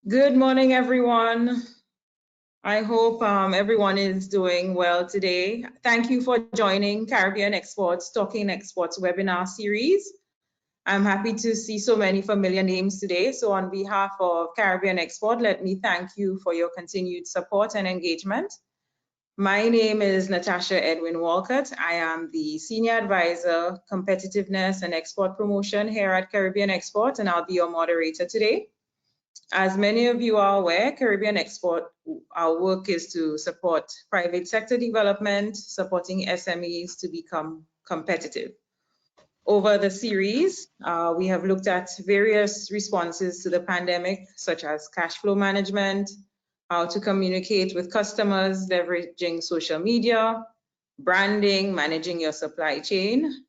Good morning, everyone. I hope everyone is doing well today. Thank you for joining Caribbean Exports Talking Exports webinar series. I'm happy to see so many familiar names today. So on behalf of Caribbean Export, let me thank you for your continued support and engagement. My name is Natasha Edwin Walcott. I am the Senior Advisor, Competitiveness and Export Promotion here at Caribbean Export, and I'll be your moderator today. As many of you are aware, Caribbean Export, our work is to support private sector development, supporting SMEs to become competitive. Over the series, we have looked at various responses to the pandemic, such as cash flow management, how to communicate with customers, leveraging social media, branding, managing your supply chain.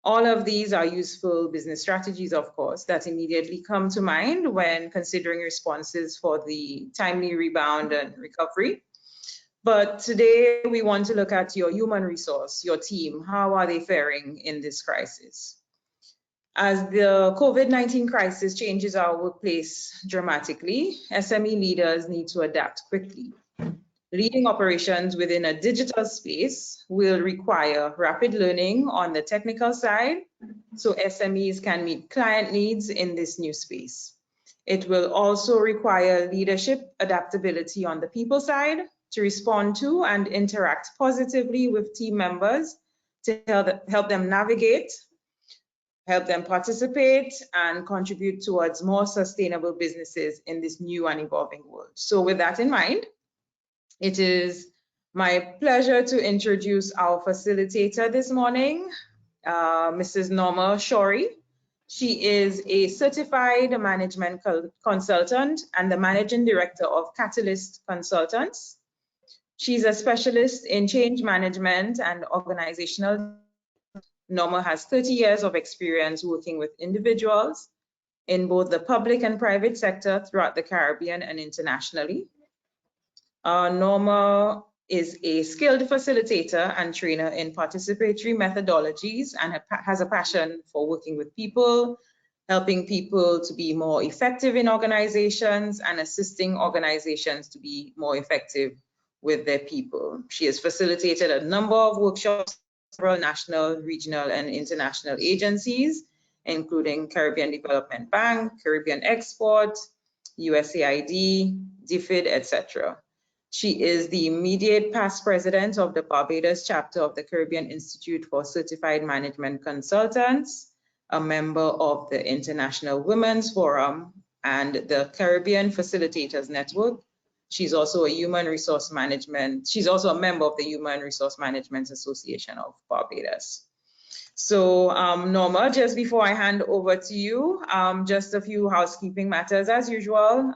All of these are useful business strategies, of course, that immediately come to mind when considering responses for the timely rebound and recovery. But today we want to look at your human resource, your team. How are they faring in this crisis? As the COVID-19 crisis changes our workplace dramatically, SME leaders need to adapt quickly. Leading operations within a digital space will require rapid learning on the technical side, so SMEs can meet client needs in this new space. It will also require leadership adaptability on the people side to respond to and interact positively with team members to help them navigate, help them participate, and contribute towards more sustainable businesses in this new and evolving world. So with that in mind, it is my pleasure to introduce our facilitator this morning, Mrs. Norma Shorey. She is a certified management consultant and the managing director of Catalyst Consultants. She's a specialist in change management and organizational. Norma has 30 years of experience working with individuals in both the public and private sector throughout the Caribbean and internationally. Norma is a skilled facilitator and trainer in participatory methodologies and has a passion for working with people, helping people to be more effective in organizations and assisting organizations to be more effective with their people. She has facilitated a number of workshops, several national, regional, and international agencies, including Caribbean Development Bank, Caribbean Export, USAID, DFID, etc. She is the immediate past president of the Barbados chapter of the Caribbean Institute for Certified Management Consultants, a member of the International Women's Forum and the Caribbean Facilitators Network. She's also a she's also a member of the Human Resource Management Association of Barbados. So Norma, just before I hand over to you, just a few housekeeping matters as usual.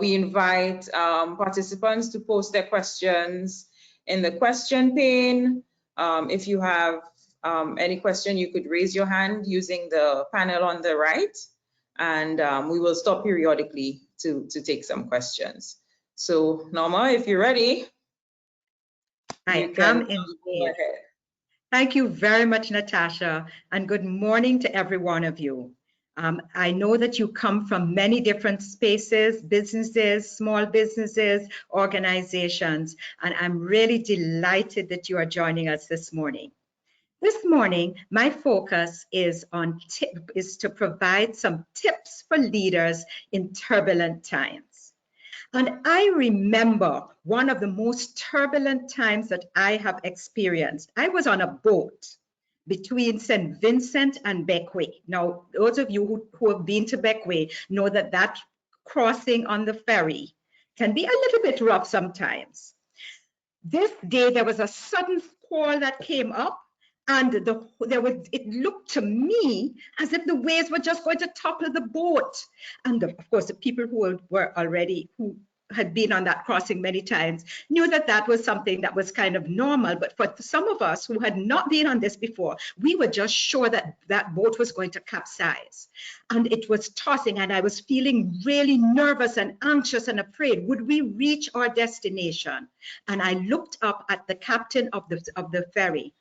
We invite participants to post their questions in the question pane. If you have any question, you could raise your hand using the panel on the right, and we will stop periodically to take some questions. So Norma, if you're ready. I am indeed. Thank you very much, Natasha, and good morning to every one of you. I know that you come from many different spaces, businesses, small businesses, organizations, and I'm really delighted that you are joining us this morning. This morning, my focus is to provide some tips for leaders in turbulent times. And I remember one of the most turbulent times that I have experienced. I was on a boat between St. Vincent and Bequia. Now, those of you who have been to Bequia know that that crossing on the ferry can be a little bit rough sometimes. This day, there was a sudden squall that came up, and it looked to me as if the waves were just going to topple the boat. And of course, the people who had been on that crossing many times knew that that was something that was kind of normal. But for some of us who had not been on this before, we were just sure that that boat was going to capsize. And it was tossing, and I was feeling really nervous and anxious and afraid. Would we reach our destination? And I looked up at the captain of the ferry.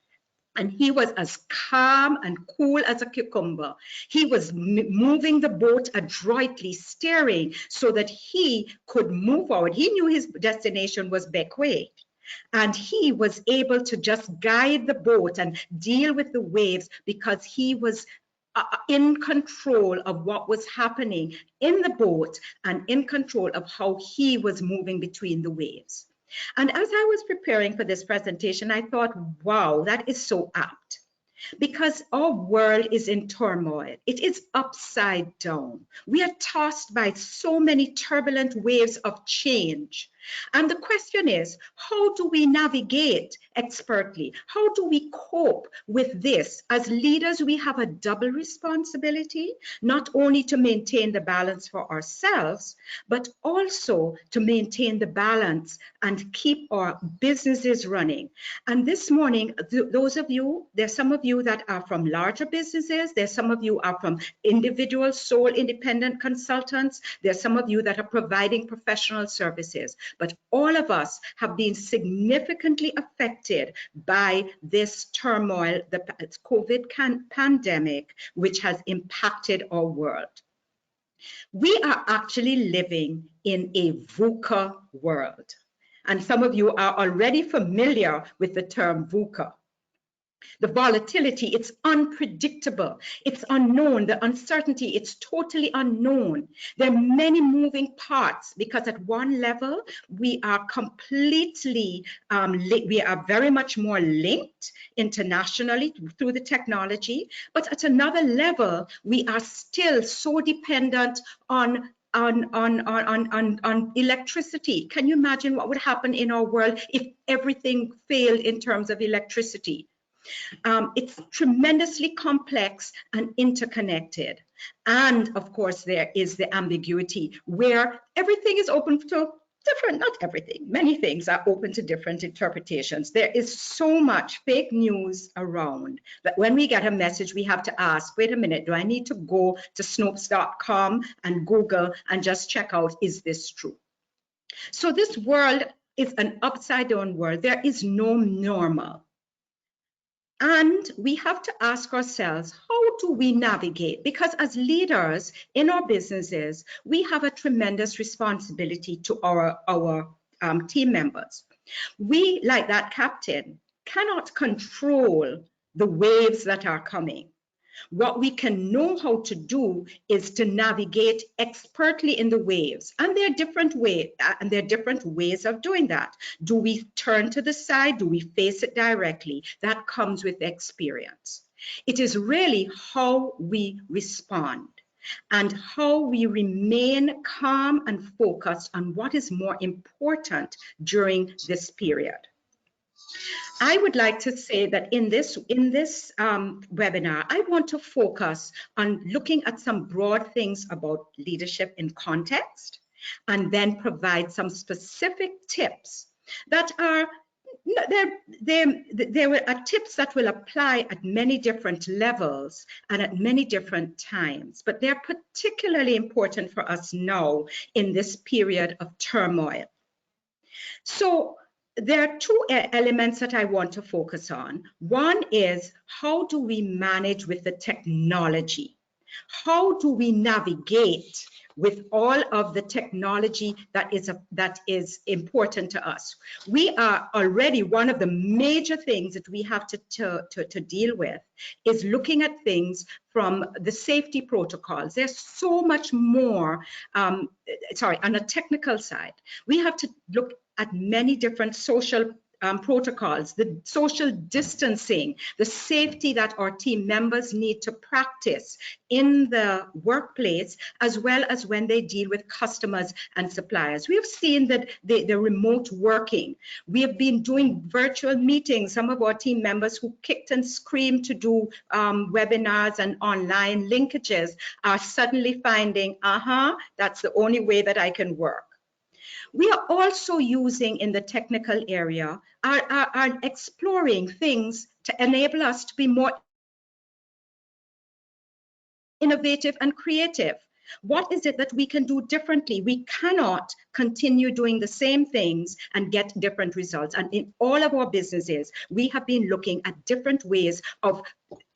And he was as calm and cool as a cucumber. He was moving the boat adroitly, steering so that he could move forward. He knew his destination was Beckway. And he was able to just guide the boat and deal with the waves because he was in control of what was happening in the boat and in control of how he was moving between the waves. And as I was preparing for this presentation, I thought, wow, that is so apt. Because our world is in turmoil. It is upside down. We are tossed by so many turbulent waves of change. And the question is, how do we navigate expertly? How do we cope with this? As leaders, we have a double responsibility, not only to maintain the balance for ourselves, but also to maintain the balance and keep our businesses running. And this morning, those of you, there's some of you that are from larger businesses, there's some of you are from individual sole independent consultants, there's some of you that are providing professional services. But all of us have been significantly affected by this turmoil, the COVID pandemic, which has impacted our world. We are actually living in a VUCA world. And some of you are already familiar with the term VUCA. The volatility, it's unpredictable, it's unknown, the uncertainty, it's totally unknown. There are many moving parts because at one level, we are completely, we are very much more linked internationally through the technology, but at another level, we are still so dependent on electricity. Can you imagine what would happen in our world if everything failed in terms of electricity? It's tremendously complex and interconnected. And of course, there is the ambiguity where everything is open to different, not everything, many things are open to different interpretations. There is so much fake news around that when we get a message, we have to ask, wait a minute, do I need to go to Snopes.com and Google and just check out, is this true? So this world is an upside down world. There is no normal. And we have to ask ourselves, how do we navigate? Because as leaders in our businesses, we have a tremendous responsibility to our team members. We, like that captain, cannot control the waves that are coming. What we can know how to do is to navigate expertly in the waves. And there are different ways of doing that. Do we turn to the side? Do we face it directly? That comes with experience. It is really how we respond and how we remain calm and focused on what is more important during this period. I would like to say that in this webinar, I want to focus on looking at some broad things about leadership in context, and then provide some specific tips that are tips that will apply at many different levels and at many different times, but they're particularly important for us now in this period of turmoil. So there are two elements that I want to focus on. One is, how do we manage with the technology? How do we navigate with all of the technology that is important to us? We are already, one of the major things that we have to deal with is looking at things from the safety protocols. There's so much more, on a technical side. We have to look at many different social protocols, the social distancing, the safety that our team members need to practice in the workplace, as well as when they deal with customers and suppliers. We have seen that the remote working. We have been doing virtual meetings. Some of our team members who kicked and screamed to do webinars and online linkages are suddenly finding, that's the only way that I can work. We are also using in the technical area, are exploring things to enable us to be more innovative and creative. What is it that we can do differently? We cannot continue doing the same things and get different results. And in all of our businesses, we have been looking at different ways of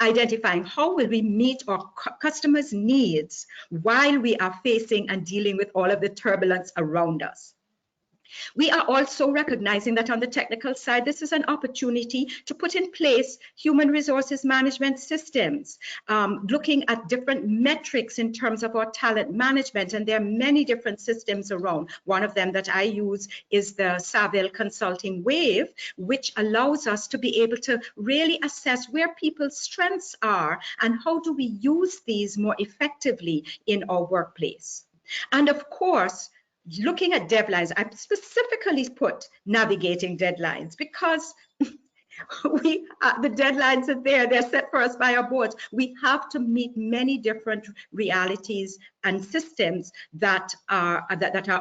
identifying how will we meet our customers' needs while we are facing and dealing with all of the turbulence around us. We are also recognizing that on the technical side, this is an opportunity to put in place human resources management systems, looking at different metrics in terms of our talent management. And there are many different systems around. One of them that I use is the Saville Consulting Wave, which allows us to be able to really assess where people's strengths are and how do we use these more effectively in our workplace. And of course, looking at deadlines, I specifically put navigating deadlines because the deadlines are there, they're set for us by our boards. We have to meet many different realities and systems that are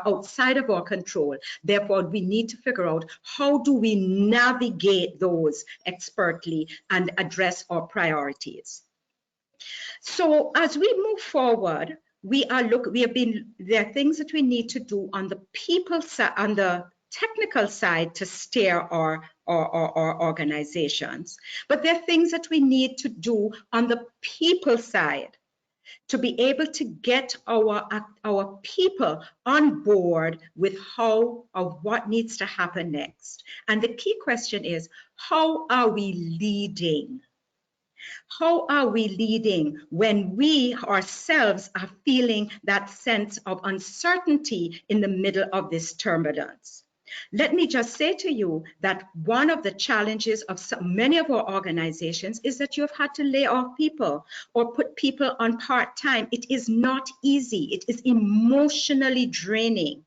outside of our control. Therefore, we need to figure out how do we navigate those expertly and address our priorities. So as we move forward, there are things that we need to do on the people side, on the technical side to steer our organizations. But there are things that we need to do on the people side to be able to get our people on board with how or what needs to happen next. And the key question is, how are we leading? How are we leading when we ourselves are feeling that sense of uncertainty in the middle of this turbulence? Let me just say to you that one of the challenges of many of our organizations is that you have had to lay off people or put people on part-time. It is not easy. It is emotionally draining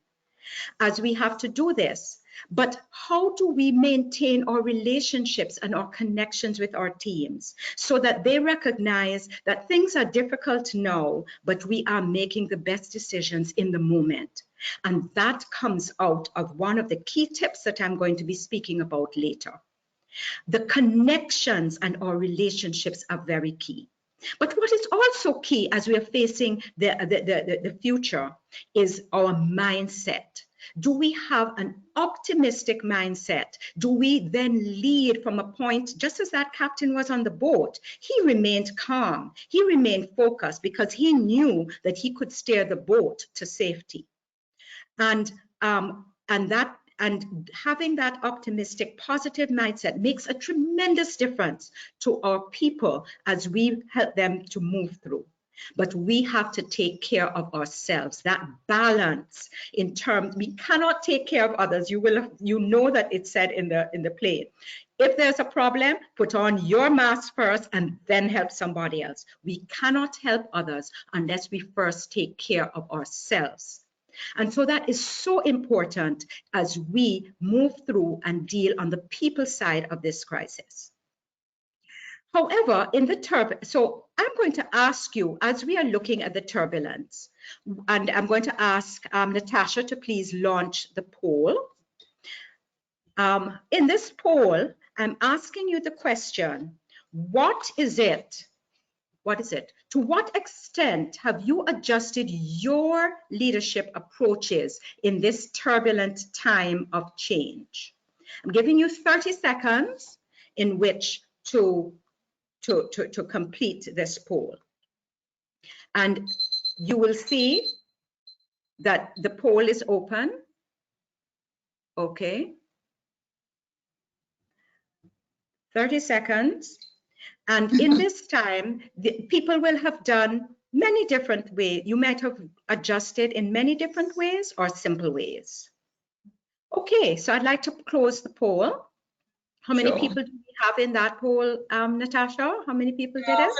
as we have to do this. But how do we maintain our relationships and our connections with our teams so that they recognize that things are difficult now, but we are making the best decisions in the moment? And that comes out of one of the key tips that I'm going to be speaking about later. The connections and our relationships are very key. But what is also key as we are facing the future is our mindset. Do we have an optimistic mindset? Do we then lead from a point, just as that captain was on the boat, he remained calm, he remained focused because he knew that he could steer the boat to safety. And having that optimistic, positive mindset makes a tremendous difference to our people as we help them to move through. But we have to take care of ourselves. That balance in terms, we cannot take care of others. You know that it's said in the play. If there's a problem, put on your mask first and then help somebody else. We cannot help others unless we first take care of ourselves. And so that is so important as we move through and deal on the people side of this crisis. However, so I'm going to ask you, as we are looking at the turbulence, and I'm going to ask Natasha to please launch the poll. In this poll, I'm asking you the question, what is it? To what extent have you adjusted your leadership approaches in this turbulent time of change? I'm giving you 30 seconds in which to complete this poll. And you will see that the poll is open. Okay. 30 seconds. And in this time, people will have done many different ways. You might have adjusted in many different ways or simple ways. Okay, so I'd like to close the poll. How many people do we have in that poll, Natasha? How many people did it?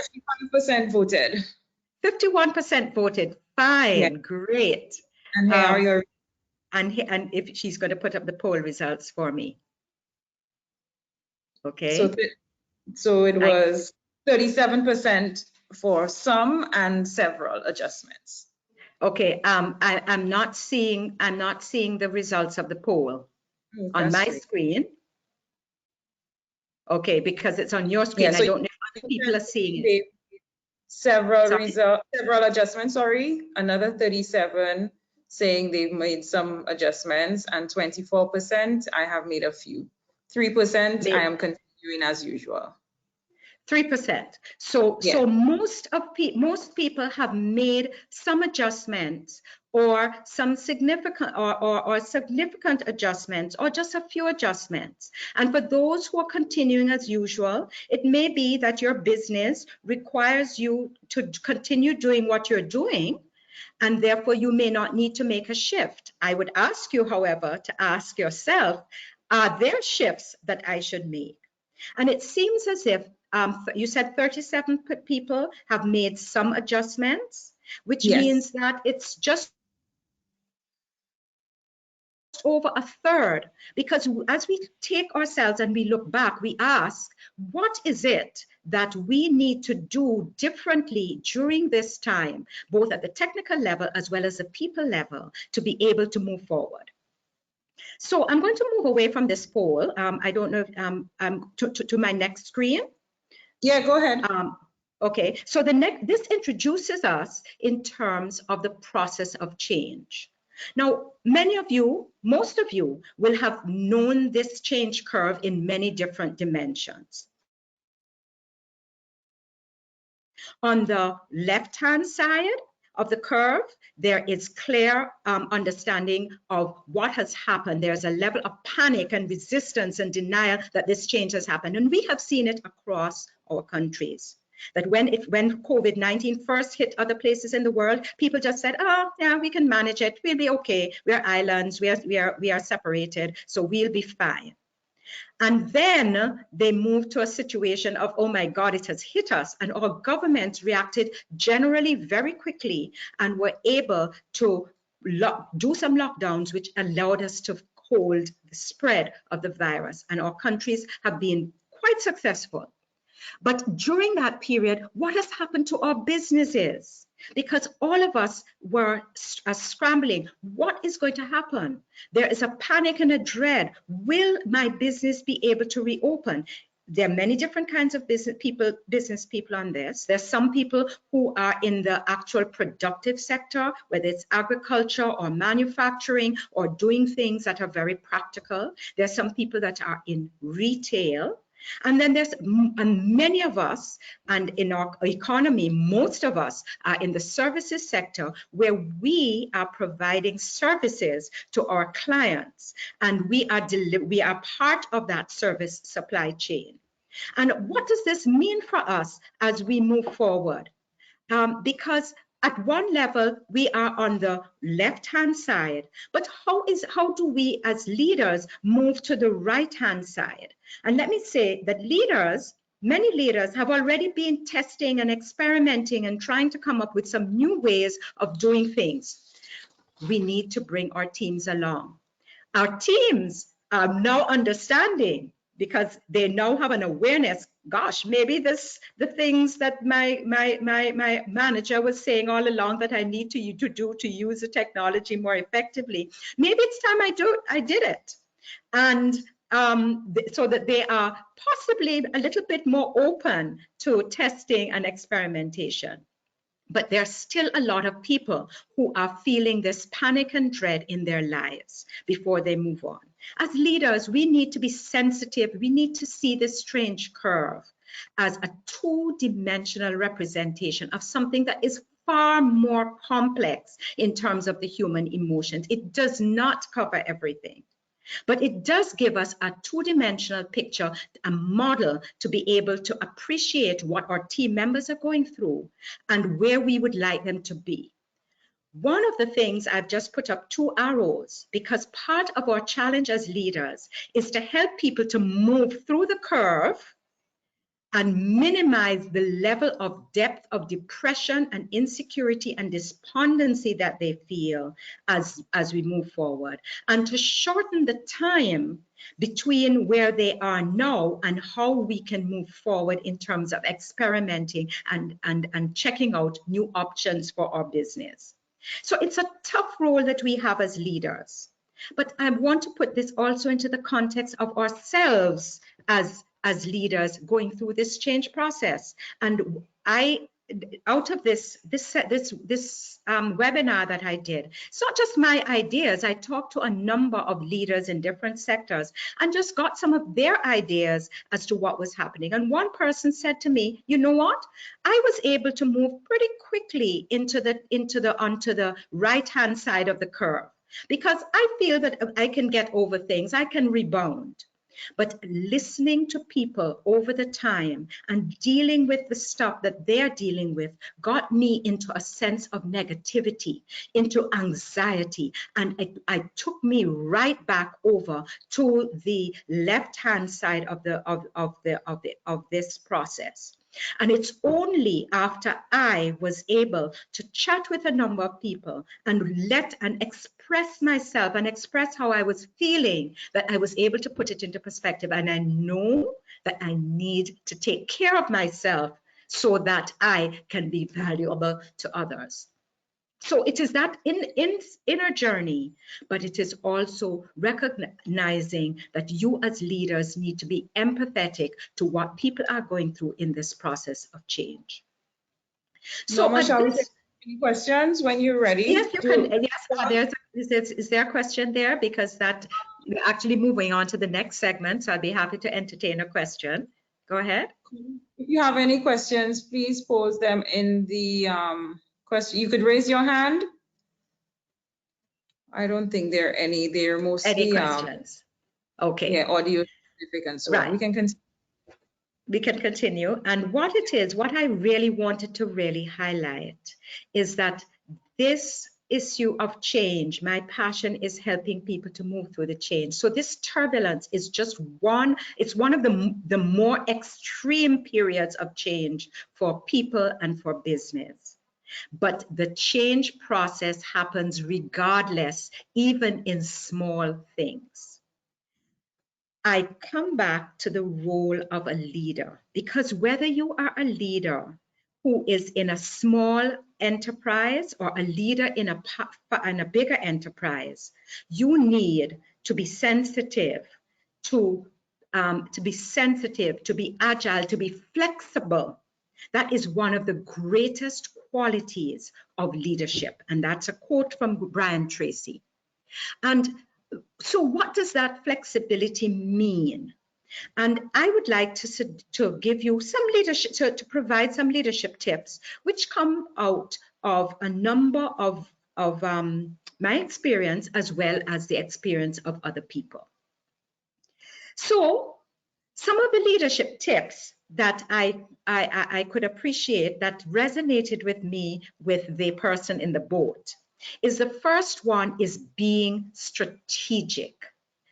55% voted. 51% voted. Fine, yeah. Great. And here are your... And if she's going to put up the poll results for me. Okay. So it was 37% for some and several adjustments. Okay, I'm not seeing the results of the poll on my screen. Okay, because it's on your screen. Yeah, so I don't know if people are seeing it. several adjustments, sorry. Another 37 saying they've made some adjustments, and 24% I have made a few. 3% I am continuing as usual. 3%. So Yeah. so most people have made some adjustments or some significant or significant adjustments or just a few adjustments. And for those who are continuing as usual, it may be that your business requires you to continue doing what you're doing, and therefore you may not need to make a shift. I would ask you, however, to ask yourself, are there shifts that I should make? And it seems as if you said 37 people have made some adjustments, which means that it's just over a third, because as we take ourselves and we look back, we ask, what is it that we need to do differently during this time, both at the technical level as well as the people level, to be able to move forward? So I'm going to move away from this poll. I don't know if to my next screen. Yeah, go ahead. Okay, so this introduces us in terms of the process of change. Now, most of you will have known this change curve in many different dimensions. On the left-hand side of the curve, there is clear understanding of what has happened. There's a level of panic and resistance and denial that this change has happened. And we have seen it across our countries. That when COVID-19 first hit other places in the world, people just said, oh, yeah, we can manage it. We'll be okay. We're islands. We are separated. So we'll be fine. And then they moved to a situation of, oh my God, it has hit us. And our governments reacted generally very quickly and were able to do some lockdowns, which allowed us to hold the spread of the virus. And our countries have been quite successful. But during that period, what has happened to our businesses? Because all of us were scrambling. What is going to happen? There is a panic and a dread. Will my business be able to reopen? There are many different kinds of business people on this. There's some people who are in the actual productive sector, whether it's agriculture or manufacturing or doing things that are very practical. There's some people that are in retail. And then there's many of us, and in our economy, most of us are in the services sector where we are providing services to our clients, and we are part of that service supply chain. And what does this mean for us as we move forward? Because at one level, we are on the left-hand side, but how do we as leaders move to the right-hand side? And let me say that many leaders have already been testing and experimenting and trying to come up with some new ways of doing things. We need to bring our teams along. Our teams are now understanding, because they now have an awareness. Gosh, maybe the things that my manager was saying all along that I need to do to use the technology more effectively. Maybe it's time I did it. And so that they are possibly a little bit more open to testing and experimentation. But there's still a lot of people who are feeling this panic and dread in their lives before they move on. As leaders, we need to be sensitive. We need to see this strange curve as a two-dimensional representation of something that is far more complex in terms of the human emotions. It does not cover everything. But it does give us a two-dimensional picture, a model to be able to appreciate what our team members are going through and where we would like them to be. One of the things I've just put up 2 arrows, because part of our challenge as leaders is to help people to move through the curve and minimize the level of depth of depression and insecurity and despondency that they feel as we move forward, and to shorten the time between where they are now and how we can move forward in terms of experimenting and checking out new options for our business. So it's a tough role that we have as leaders, but I want to put this also into the context of ourselves as leaders going through this change process. And I out of this webinar that I did, it's not just my ideas. I talked to a number of leaders in different sectors and just got some of their ideas as to what was happening. And one person said to me, you know what? I was able to move pretty quickly onto the right-hand side of the curve because I feel that I can get over things, I can rebound. But listening to people over the time and dealing with the stuff that they're dealing with got me into a sense of negativity, into anxiety, and it took me right back over to the left-hand side of this process. And it's only after I was able to chat with a number of people and express myself and express how I was feeling that I was able to put it into perspective. And I know that I need to take care of myself so that I can be valuable to others. So it is that inner journey, but it is also recognizing that you as leaders need to be empathetic to what people are going through in this process of change. So, shall we take any questions when you're ready? Yes, you can. Yes, is there a question there? Because we're actually moving on to the next segment, so I'd be happy to entertain a question. Go ahead. If you have any questions, please pose them in the question. You could raise your hand. I don't think there are any. They're mostly any questions. Okay. Yeah, audio specific and so right. On. We can continue. We can continue. And what I really wanted to really highlight is that this issue of change, my passion is helping people to move through the change. So this turbulence is just one of the more extreme periods of change for people and for business. But the change process happens regardless, even in small things. I come back to the role of a leader, because whether you are a leader who is in a small enterprise or a leader in a bigger enterprise, you need to be sensitive, to be agile, to be flexible. That is one of the greatest qualities of leadership. And that's a quote from Brian Tracy. And so what does that flexibility mean? And I would like to give you some leadership, to provide some leadership tips, which come out of a number of my experience, as well as the experience of other people. So some of the leadership tips that I could appreciate that resonated with me with the person in the boat is the first one is being strategic.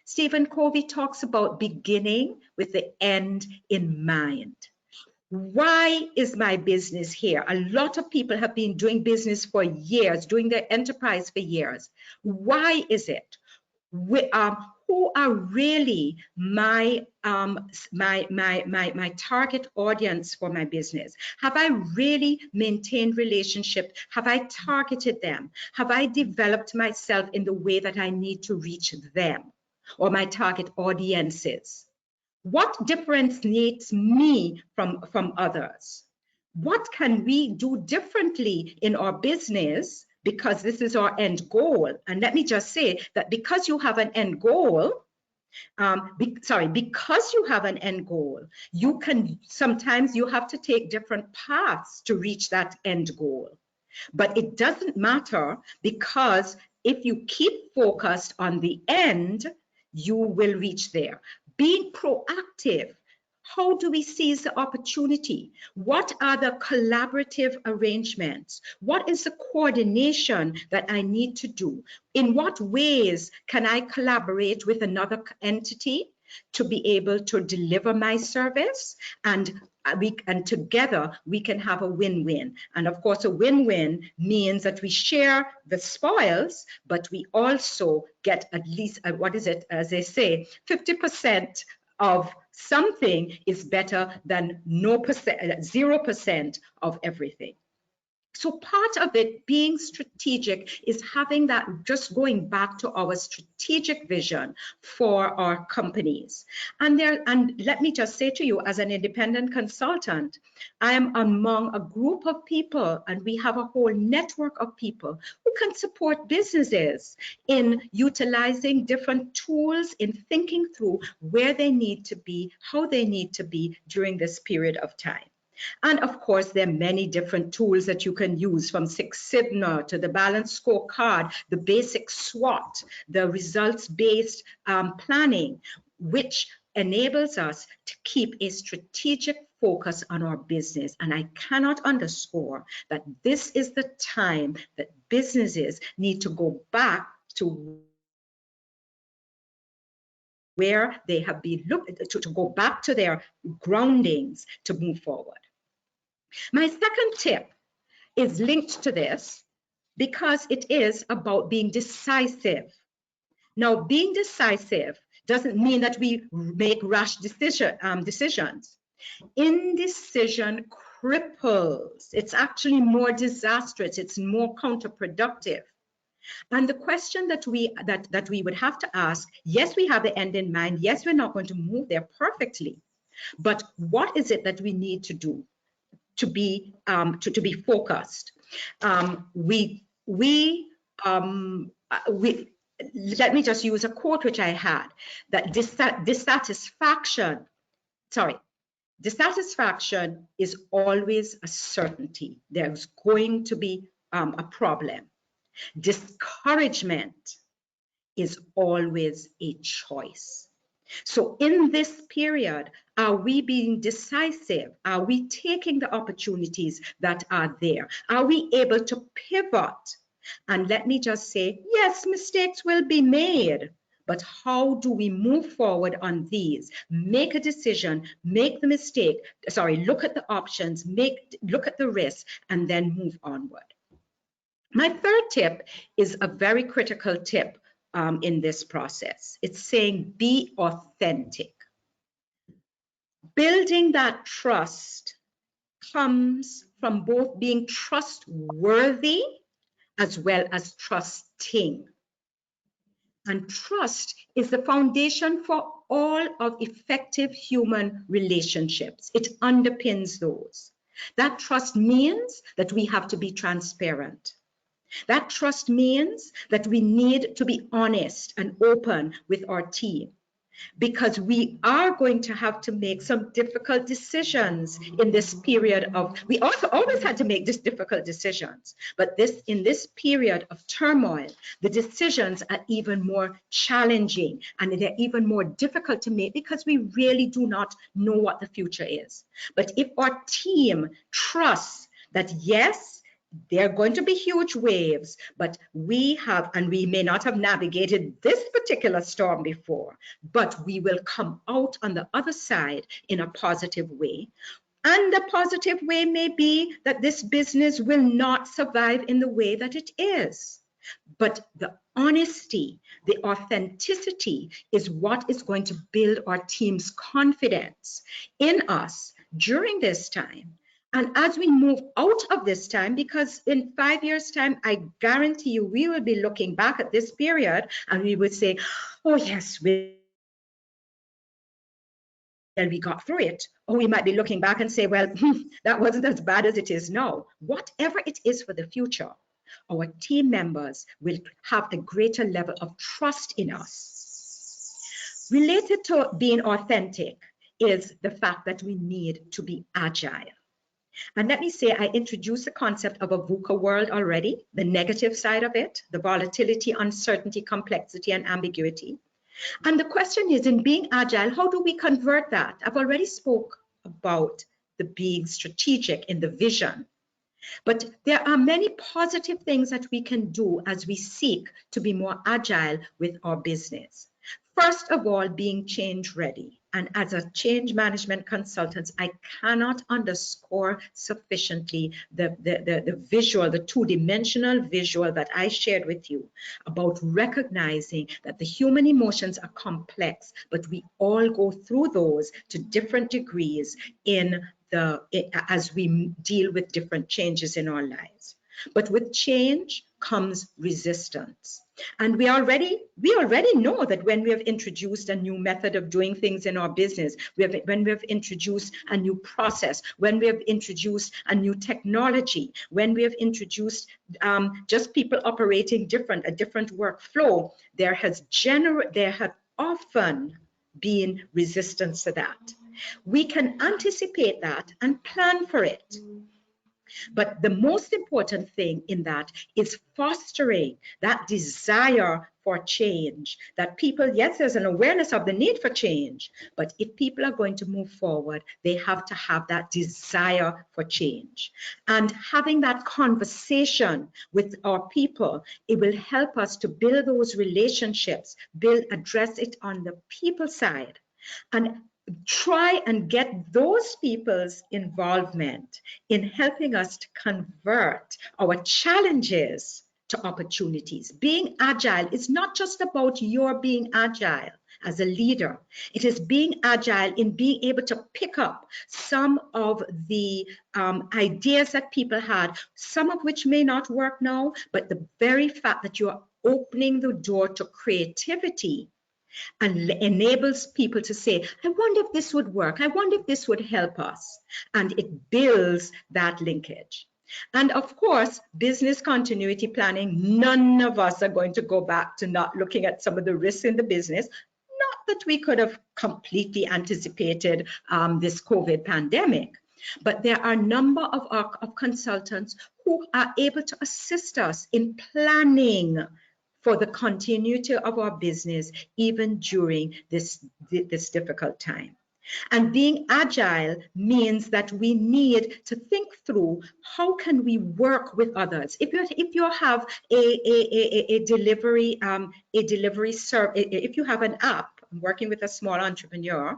Stephen Covey talks about beginning with the end in mind. Why is my business here? A lot of people have been doing business for years, doing their enterprise for years. Why is it? Who are really my target audience for my business? Have I really maintained relationship? Have I targeted them? Have I developed myself in the way that I need to reach them or my target audiences? What differentiates me from others? What can we do differently in our business, because this is our end goal? And let me just say that because you have an end goal, because you have an end goal, sometimes you have to take different paths to reach that end goal. But it doesn't matter, because if you keep focused on the end, you will reach there. Being proactive. How do we seize the opportunity? What are the collaborative arrangements? What is the coordination that I need to do? In what ways can I collaborate with another entity to be able to deliver my service? And together we can have a win-win. And of course, a win-win means that we share the spoils, but we also get at least, as they say, 50% of something is better than 0% of everything. So part of it being strategic is having that, just going back to our strategic vision for our companies. And let me just say to you, as an independent consultant, I am among a group of people, and we have a whole network of people who can support businesses in utilizing different tools, in thinking through where they need to be, how they need to be during this period of time. And of course, there are many different tools that you can use, from Six Sigma to the balanced scorecard, the basic SWOT, the results-based planning, which enables us to keep a strategic focus on our business. And I cannot underscore that this is the time that businesses need to go back to where they have been to go back to their groundings to move forward. My second tip is linked to this because it is about being decisive. Now, being decisive doesn't mean that we make rash decisions. Indecision cripples. It's actually more disastrous. It's more counterproductive. And the question that we would have to ask, yes, we have the end in mind. Yes, we're not going to move there perfectly. But what is it that we need to do to be focused? Let me just use a quote which I had, that dissatisfaction is always a certainty. There's going to be a problem. Discouragement is always a choice. So in this period, are we being decisive? Are we taking the opportunities that are there? Are we able to pivot? And let me just say, yes, mistakes will be made, but how do we move forward on these? Make a decision, make the mistake, look at the options, look at the risks, and then move onward. My third tip is a very critical tip in this process. It's saying be authentic. Building that trust comes from both being trustworthy as well as trusting. And trust is the foundation for all of effective human relationships. It underpins those. That trust means that we have to be transparent. That trust means that we need to be honest and open with our team, because we are going to have to make some difficult decisions in this period we also always had to make these difficult decisions, but in this period of turmoil, the decisions are even more challenging and they're even more difficult to make because we really do not know what the future is. But if our team trusts that, yes, there are going to be huge waves, but we may not have navigated this particular storm before, but we will come out on the other side in a positive way. And the positive way may be that this business will not survive in the way that it is. But the honesty, the authenticity is what is going to build our team's confidence in us during this time. And as we move out of this time, because in 5 years' time, I guarantee you, we will be looking back at this period and we would say, oh yes, we got through it. Or we might be looking back and say, well, that wasn't as bad as it is now. Whatever it is for the future, our team members will have a greater level of trust in us. Related to being authentic is the fact that we need to be agile. And let me say, I introduced the concept of a VUCA world already, the negative side of it, the volatility, uncertainty, complexity, and ambiguity. And the question is, in being agile, how do we convert that? I've already spoke about the being strategic in the vision, but there are many positive things that we can do as we seek to be more agile with our business. First of all, being change ready. And as a change management consultant, I cannot underscore sufficiently the visual, the two-dimensional visual that I shared with you about recognizing that the human emotions are complex, but we all go through those to different degrees in as we deal with different changes in our lives. But with change comes resistance. And we already know that when we have introduced a new method of doing things in our business, when we have introduced a new process, when we have introduced a new technology, when we have introduced just people operating a different workflow, there have often been resistance to that. We can anticipate that and plan for it. But the most important thing in that is fostering that desire for change, that people, yes, there's an awareness of the need for change, but if people are going to move forward, they have to have that desire for change. And having that conversation with our people, it will help us to build those relationships, address it on the people side, and try and get those people's involvement in helping us to convert our challenges to opportunities. Being agile is not just about your being agile as a leader. It is being agile in being able to pick up some of the ideas that people had, some of which may not work now, but the very fact that you are opening the door to creativity and enables people to say, I wonder if this would work. I wonder if this would help us. And it builds that linkage. And of course, business continuity planning, none of us are going to go back to not looking at some of the risks in the business. Not that we could have completely anticipated this COVID pandemic, but there are a number of consultants who are able to assist us in planning for the continuity of our business, even during this difficult time. And being agile means that we need to think through how can we work with others. If you have a delivery service, if you have an app, I'm working with a small entrepreneur,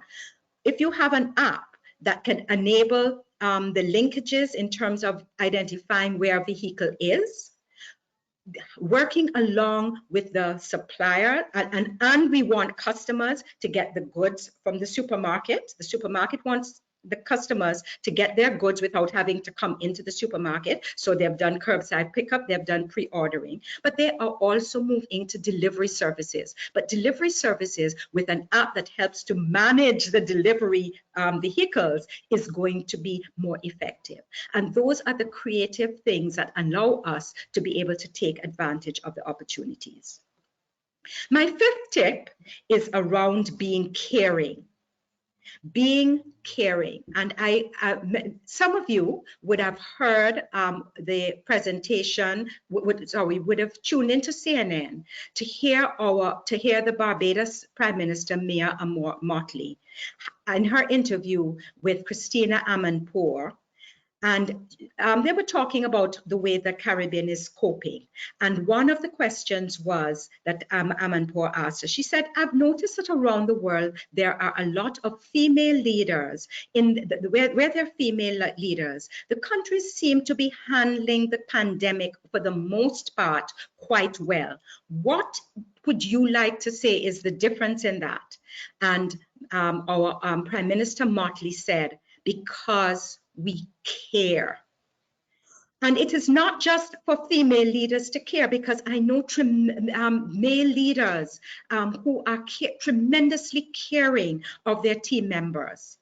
if you have an app that can enable the linkages in terms of identifying where a vehicle is, working along with the supplier, and we want customers to get the goods from the supermarket. The supermarket wants the customers to get their goods without having to come into the supermarket. So they've done curbside pickup, they've done pre-ordering, but they are also moving to delivery services. But delivery services with an app that helps to manage the delivery vehicles is going to be more effective. And those are the creative things that allow us to be able to take advantage of the opportunities. My fifth tip is around being caring. Being caring, and some of you would have heard the presentation. Would have tuned into CNN to hear the Barbados Prime Minister Mia Mottley in her interview with Christina Amanpour. And they were talking about the way the Caribbean is coping. And one of the questions was that Amanpour asked her, she said, I've noticed that around the world, there are a lot of female leaders. Where there are female leaders, the countries seem to be handling the pandemic for the most part quite well. What would you like to say is the difference in that? And our Prime Minister Mottley said, because we care. And it is not just for female leaders to care, because I know male leaders who are tremendously caring of their team members.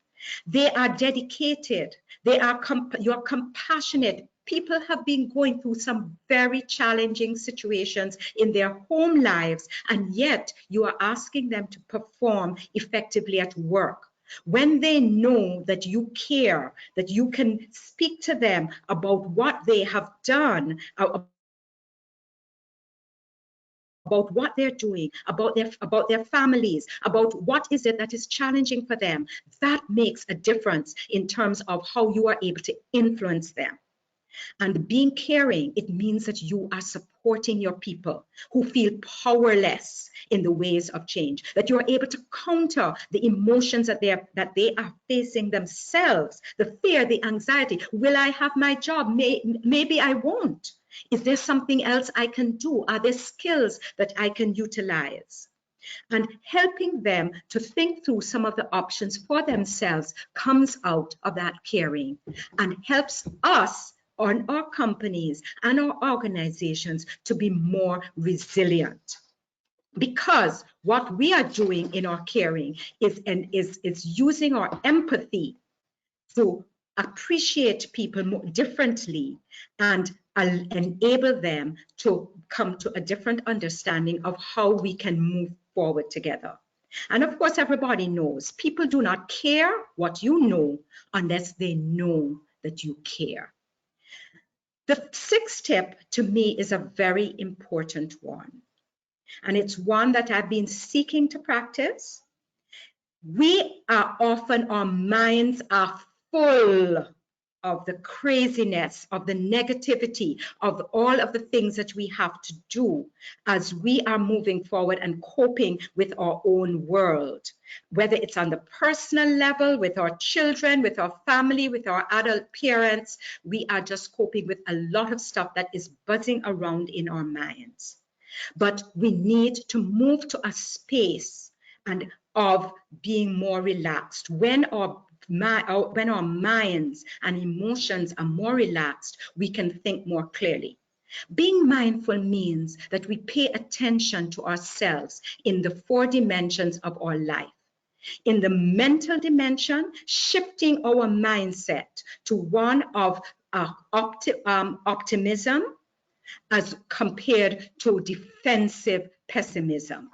They are dedicated. You're compassionate. People have been going through some very challenging situations in their home lives, and yet you are asking them to perform effectively at work. When they know that you care, that you can speak to them about what they have done, about what they're doing, about their families, about what is it that is challenging for them, that makes a difference in terms of how you are able to influence them. And being caring, it means that you are supporting your people who feel powerless in the ways of change, that you are able to counter the emotions that they are facing themselves, the fear, the anxiety. Will I have my job? Maybe I won't. Is there something else I can do? Are there skills that I can utilize? And helping them to think through some of the options for themselves comes out of that caring and helps us on our companies and our organizations to be more resilient. Because what we are doing in our caring is using our empathy to appreciate people more differently and enable them to come to a different understanding of how we can move forward together. And of course, everybody knows people do not care what you know unless they know that you care. The sixth tip to me is a very important one. And it's one that I've been seeking to practice. We are often, our minds are full of the craziness, of the negativity, of all of the things that we have to do as we are moving forward and coping with our own world, whether it's on the personal level, with our children, with our family, with our adult parents. We are just coping with a lot of stuff that is buzzing around in our minds. But we need to move to a space and of being more relaxed. When our minds and emotions are more relaxed, we can think more clearly. Being mindful means that we pay attention to ourselves in the 4 dimensions of our life. In the mental dimension, shifting our mindset to one of optimism as compared to defensive pessimism.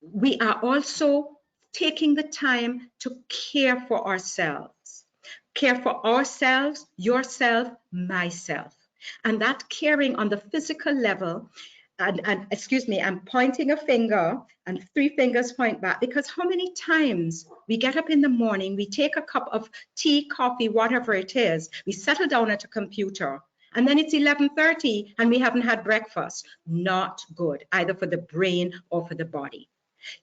We are also taking the time to care for ourselves. Care for ourselves, yourself, myself. And that caring on the physical level, and excuse me, I'm pointing a finger and 3 fingers point back, because how many times we get up in the morning, we take a cup of tea, coffee, whatever it is, we settle down at a computer, and then it's 11:30 and we haven't had breakfast. Not good, either for the brain or for the body.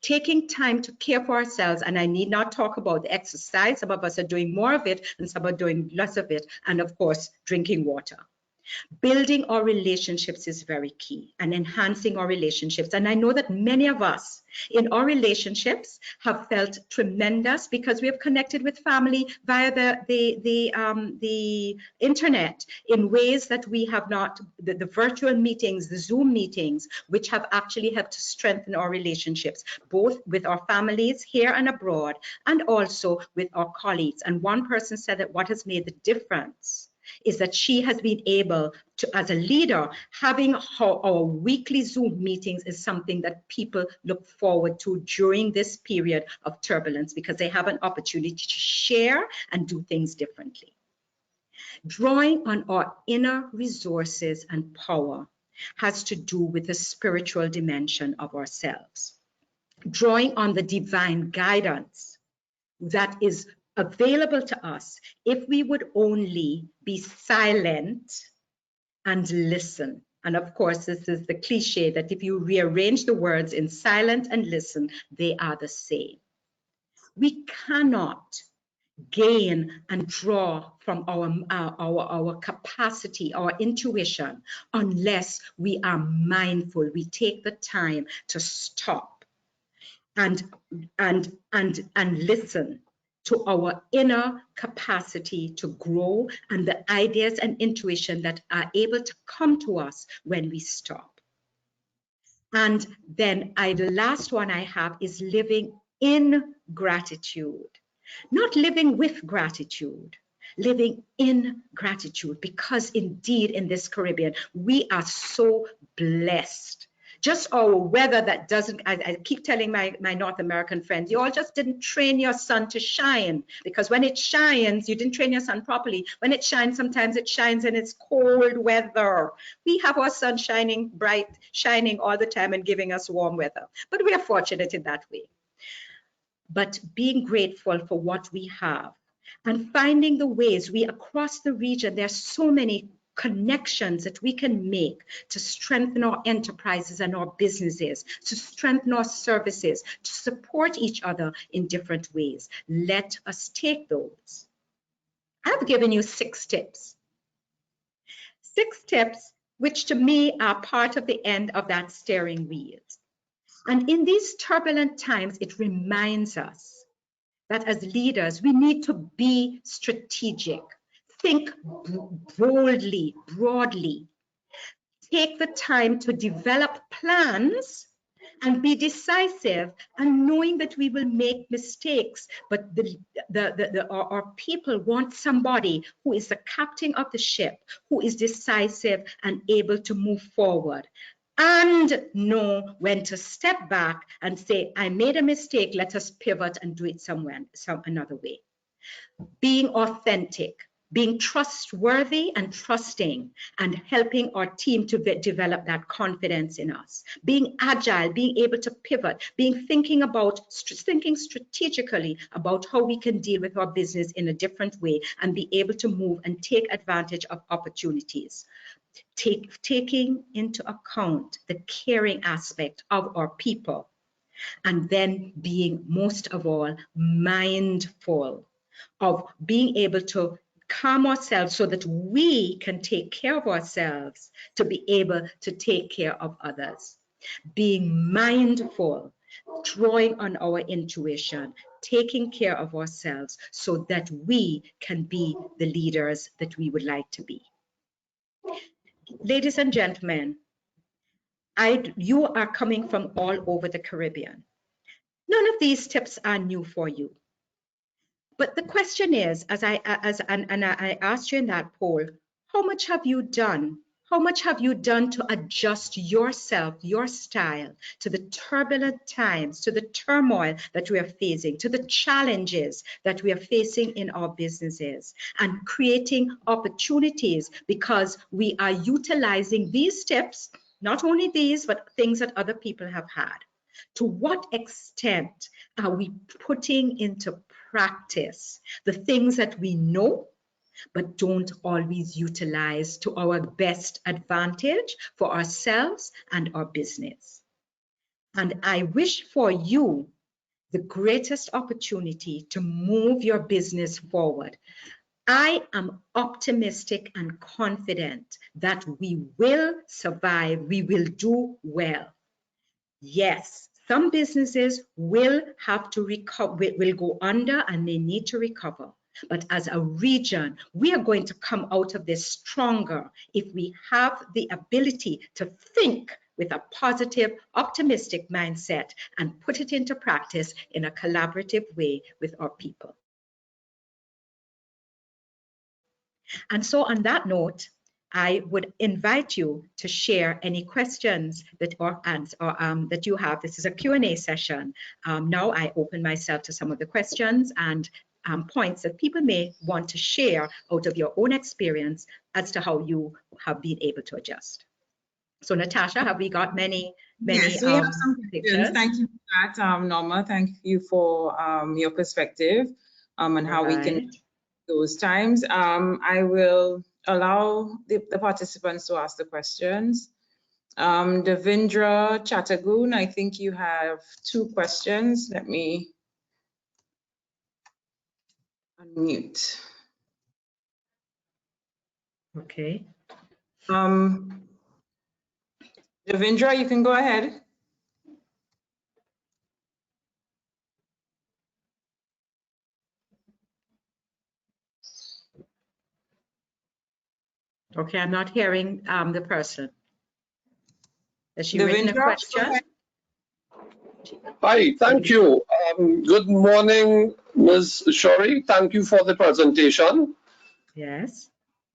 Taking time to care for ourselves, and I need not talk about the exercise. Some of us are doing more of it and some are doing less of it. And of course, drinking water. Building our relationships is very key, and enhancing our relationships. And I know that many of us in our relationships have felt tremendous because we have connected with family via the internet in ways that we have not, the virtual meetings, the Zoom meetings, which have actually helped to strengthen our relationships, both with our families here and abroad, and also with our colleagues. And one person said that what has made the difference is that she has been able to, as a leader, having our weekly Zoom meetings is something that people look forward to during this period of turbulence, because they have an opportunity to share and do things differently. Drawing on our inner resources and power has to do with the spiritual dimension of ourselves. Drawing on the divine guidance that is available to us if we would only be silent and listen. And of course, this is the cliche that if you rearrange the words in silent and listen, they are the same. We cannot gain and draw from our capacity, our intuition, unless we are mindful. We take the time to stop and listen to our inner capacity to grow and the ideas and intuition that are able to come to us when we stop. And then the last one I have is living in gratitude, not living with gratitude, living in gratitude, because indeed in this Caribbean, we are so blessed. Just our weather that doesn't, I keep telling my North American friends, you all just didn't train your sun to shine, because when it shines, you didn't train your sun properly. When it shines, sometimes it shines and it's cold weather. We have our sun shining bright, shining all the time and giving us warm weather, but we are fortunate in that way. But being grateful for what we have and finding the ways across the region, there's so many connections that we can make to strengthen our enterprises and our businesses, to strengthen our services, to support each other in different ways. Let us take those. I've given you 6 tips. 6 tips, which to me are part of the end of that steering wheel. And in these turbulent times, it reminds us that as leaders, we need to be strategic, think boldly, broadly, take the time to develop plans and be decisive, and knowing that we will make mistakes, but our people want somebody who is the captain of the ship, who is decisive and able to move forward and know when to step back and say, I made a mistake, let us pivot and do it another way. Being authentic, being trustworthy and trusting, and helping our team to develop that confidence in us. Being agile, being able to pivot, thinking strategically about how we can deal with our business in a different way and be able to move and take advantage of opportunities. Taking into account the caring aspect of our people, and then being, most of all, mindful of being able to calm ourselves so that we can take care of ourselves to be able to take care of others. Being mindful, drawing on our intuition, taking care of ourselves so that we can be the leaders that we would like to be. Ladies and gentlemen, you are coming from all over the Caribbean. None of these tips are new for you. But the question is, and I asked you in that poll, how much have you done? How much have you done to adjust yourself, your style, to the turbulent times, to the turmoil that we are facing, to the challenges that we are facing in our businesses, and creating opportunities because we are utilizing these tips, not only these, but things that other people have had. To what extent are we putting into practice the things that we know but don't always utilize to our best advantage for ourselves and our business? And I wish for you the greatest opportunity to move your business forward. I am optimistic and confident that we will survive, we will do well. Yes, some businesses will have to recover, will go under, and they need to recover. But as a region, we are going to come out of this stronger if we have the ability to think with a positive, optimistic mindset and put it into practice in a collaborative way with our people. And so on that note, I would invite you to share any questions that that you have. This is a Q&A session. Now I open myself to some of the questions and points that people may want to share out of your own experience as to how you have been able to adjust. So Natasha, have we got many? Yes, we have some questions. Thank you for that, Norma. Thank you for your perspective and how we can those times. I will allow the participants to ask the questions. Devindra Chattagoon, I think you have 2 questions. Let me unmute. Okay. Devindra, you can go ahead. Okay, I'm not hearing the person. Has she written a question? Hi, thank you. Good morning, Ms. Shori. Thank you for the presentation. Yes.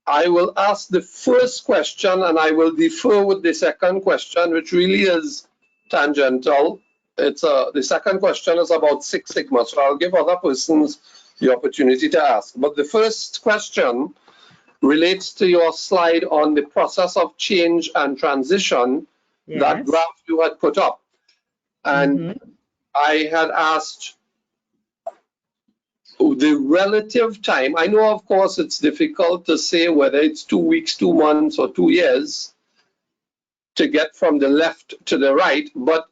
I will ask the first question and I will defer with the second question, which really is tangential. The second question is about Six Sigma, so I'll give other persons the opportunity to ask. But the first question relates to your slide on the process of change and transition, yes, that graph you had put up. And I had asked the relative time. I know, of course, it's difficult to say whether it's 2 weeks, 2 months, or 2 years to get from the left to the right, but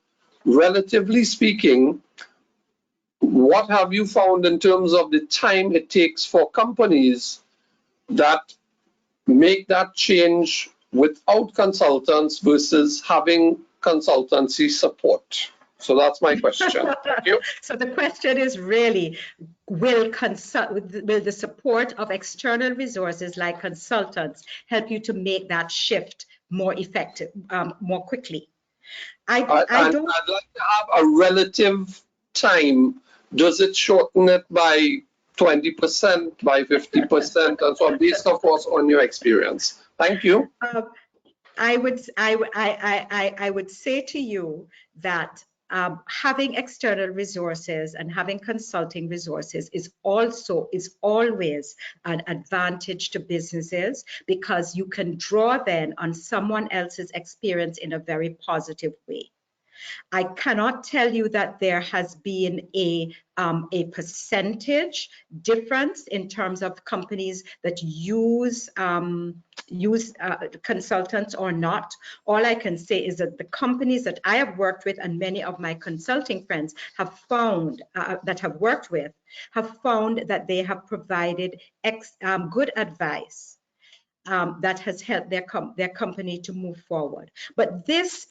relatively speaking, what have you found in terms of the time it takes for companies that make that change without consultants versus having consultancy support? So that's my question. Thank you. So the question is really, will the support of external resources like consultants help you to make that shift more effective, more quickly? I don't. I'd like to have a relative time. Does it shorten it by 20%, by 50%, and so on, based, of course, on your experience? Thank you. I would say to you that having external resources and having consulting resources is always an advantage to businesses, because you can draw then on someone else's experience in a very positive way. I cannot tell you that there has been a percentage difference in terms of companies that use consultants or not. All I can say is that the companies that I have worked with and many of my consulting friends have found that have worked with have found that they have provided good advice that has helped their company to move forward. But this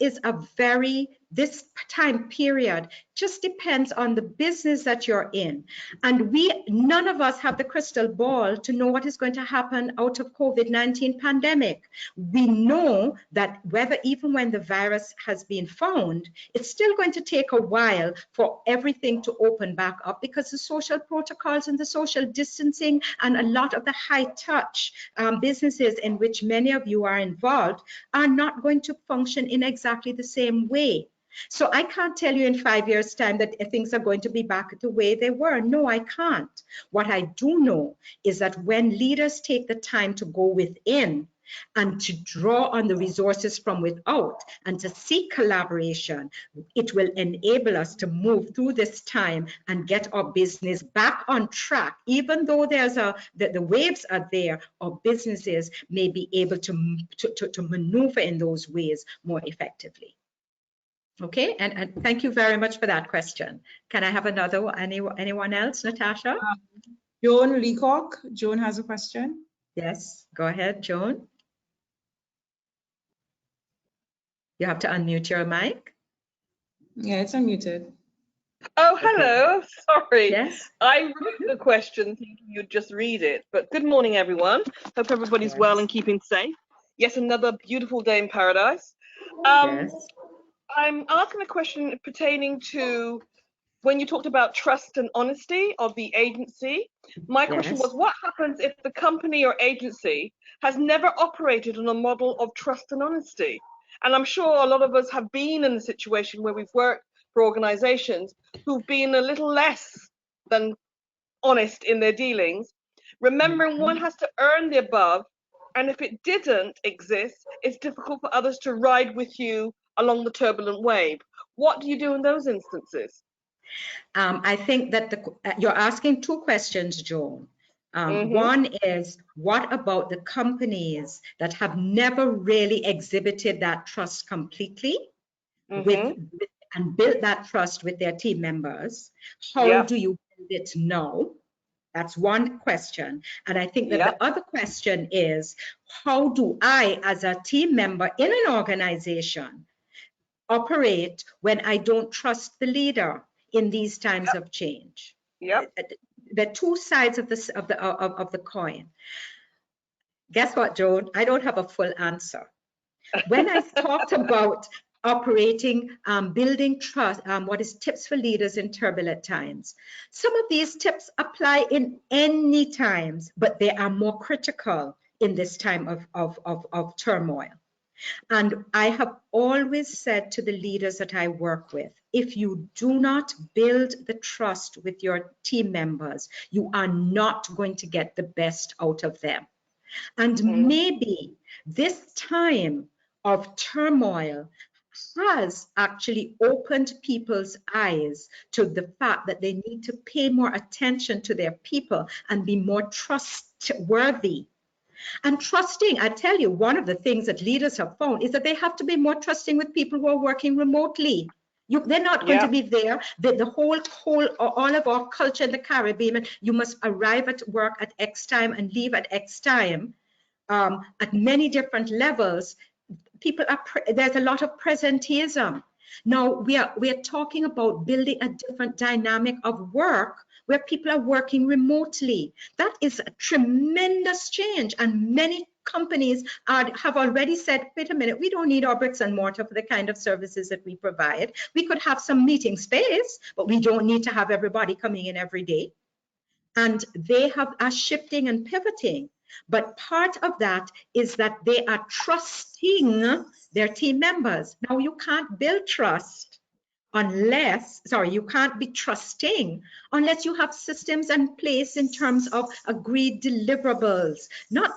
time period just depends on the business that you're in. And none of us have the crystal ball to know what is going to happen out of COVID-19 pandemic. We know that even when the virus has been found, it's still going to take a while for everything to open back up, because the social protocols and the social distancing and a lot of the high touch businesses in which many of you are involved are not going to function in exactly the same way. So I can't tell you in 5 years' time that things are going to be back the way they were. No, I can't. What I do know is that when leaders take the time to go within and to draw on the resources from without and to seek collaboration, it will enable us to move through this time and get our business back on track. Even though the waves are there, our businesses may be able to maneuver in those ways more effectively. Okay, and thank you very much for that question. Can I have another one? Anyone else, Natasha? Joan Leacock. Joan has a question. Yes, go ahead, Joan. You have to unmute your mic. Yeah, it's unmuted. Oh, hello. Okay. Sorry. Yes. I wrote the question thinking you'd just read it. But good morning, everyone. Hope everybody's well and keeping safe. Yes, another beautiful day in paradise. Yes. I'm asking a question pertaining to when you talked about trust and honesty of the agency. My question was, what happens if the company or agency has never operated on a model of trust and honesty? And I'm sure a lot of us have been in a situation where we've worked for organizations who've been a little less than honest in their dealings. Remembering one has to earn the above, and if it didn't exist, it's difficult for others to ride with you along the turbulent wave. What do you do in those instances? I think that you're asking two questions, Joan. One is, what about the companies that have never really exhibited that trust completely and built that trust with their team members? How do you build it now? That's one question. And I think that the other question is, how do I, as a team member in an organization, operate when I don't trust the leader in these times of change? The two sides of the coin. Guess what, Joan? I don't have a full answer. When I talked about operating, building trust, what is tips for leaders in turbulent times? Some of these tips apply in any times, but they are more critical in this time of turmoil. And I have always said to the leaders that I work with, if you do not build the trust with your team members, you are not going to get the best out of them. And maybe this time of turmoil has actually opened people's eyes to the fact that they need to pay more attention to their people and be more trustworthy. And trusting, I tell you, one of the things that leaders have found is that they have to be more trusting with people who are working remotely. They're not going to be there. All of our culture in the Caribbean, you must arrive at work at X time and leave at X time. At many different levels, there's a lot of presenteeism. Now we are talking about building a different dynamic of work where people are working remotely. That is a tremendous change, and many companies have already said, wait a minute, we don't need our bricks and mortar for the kind of services that we provide. We could have some meeting space, but we don't need to have everybody coming in every day. And they are shifting and pivoting. But part of that is that they are trusting their team members. Now, you can't build trust unless, sorry, you can't be trusting unless you have systems in place in terms of agreed deliverables, not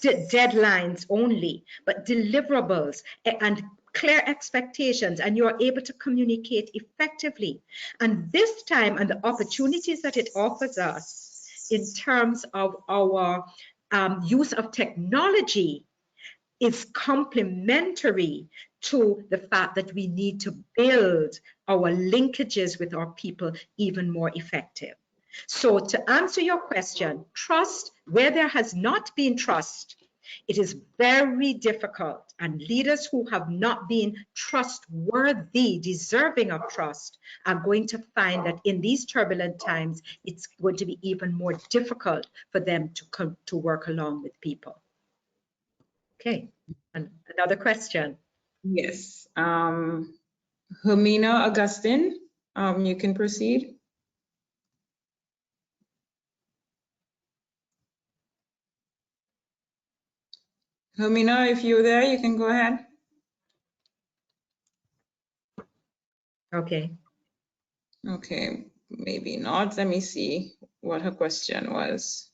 deadlines only, but deliverables and clear expectations, and you're able to communicate effectively. And this time, and the opportunities that it offers us in terms of our use of technology is complementary to the fact that we need to build our linkages with our people even more effective. So to answer your question, trust, where there has not been trust, it is very difficult, and leaders who have not been trustworthy, deserving of trust, are going to find that in these turbulent times, it's going to be even more difficult for them to come to work along with people. Okay, and another question. Yes, Hermina Augustine, you can proceed. Hermina, if you're there, you can go ahead. Okay. Okay, maybe not. Let me see what her question was.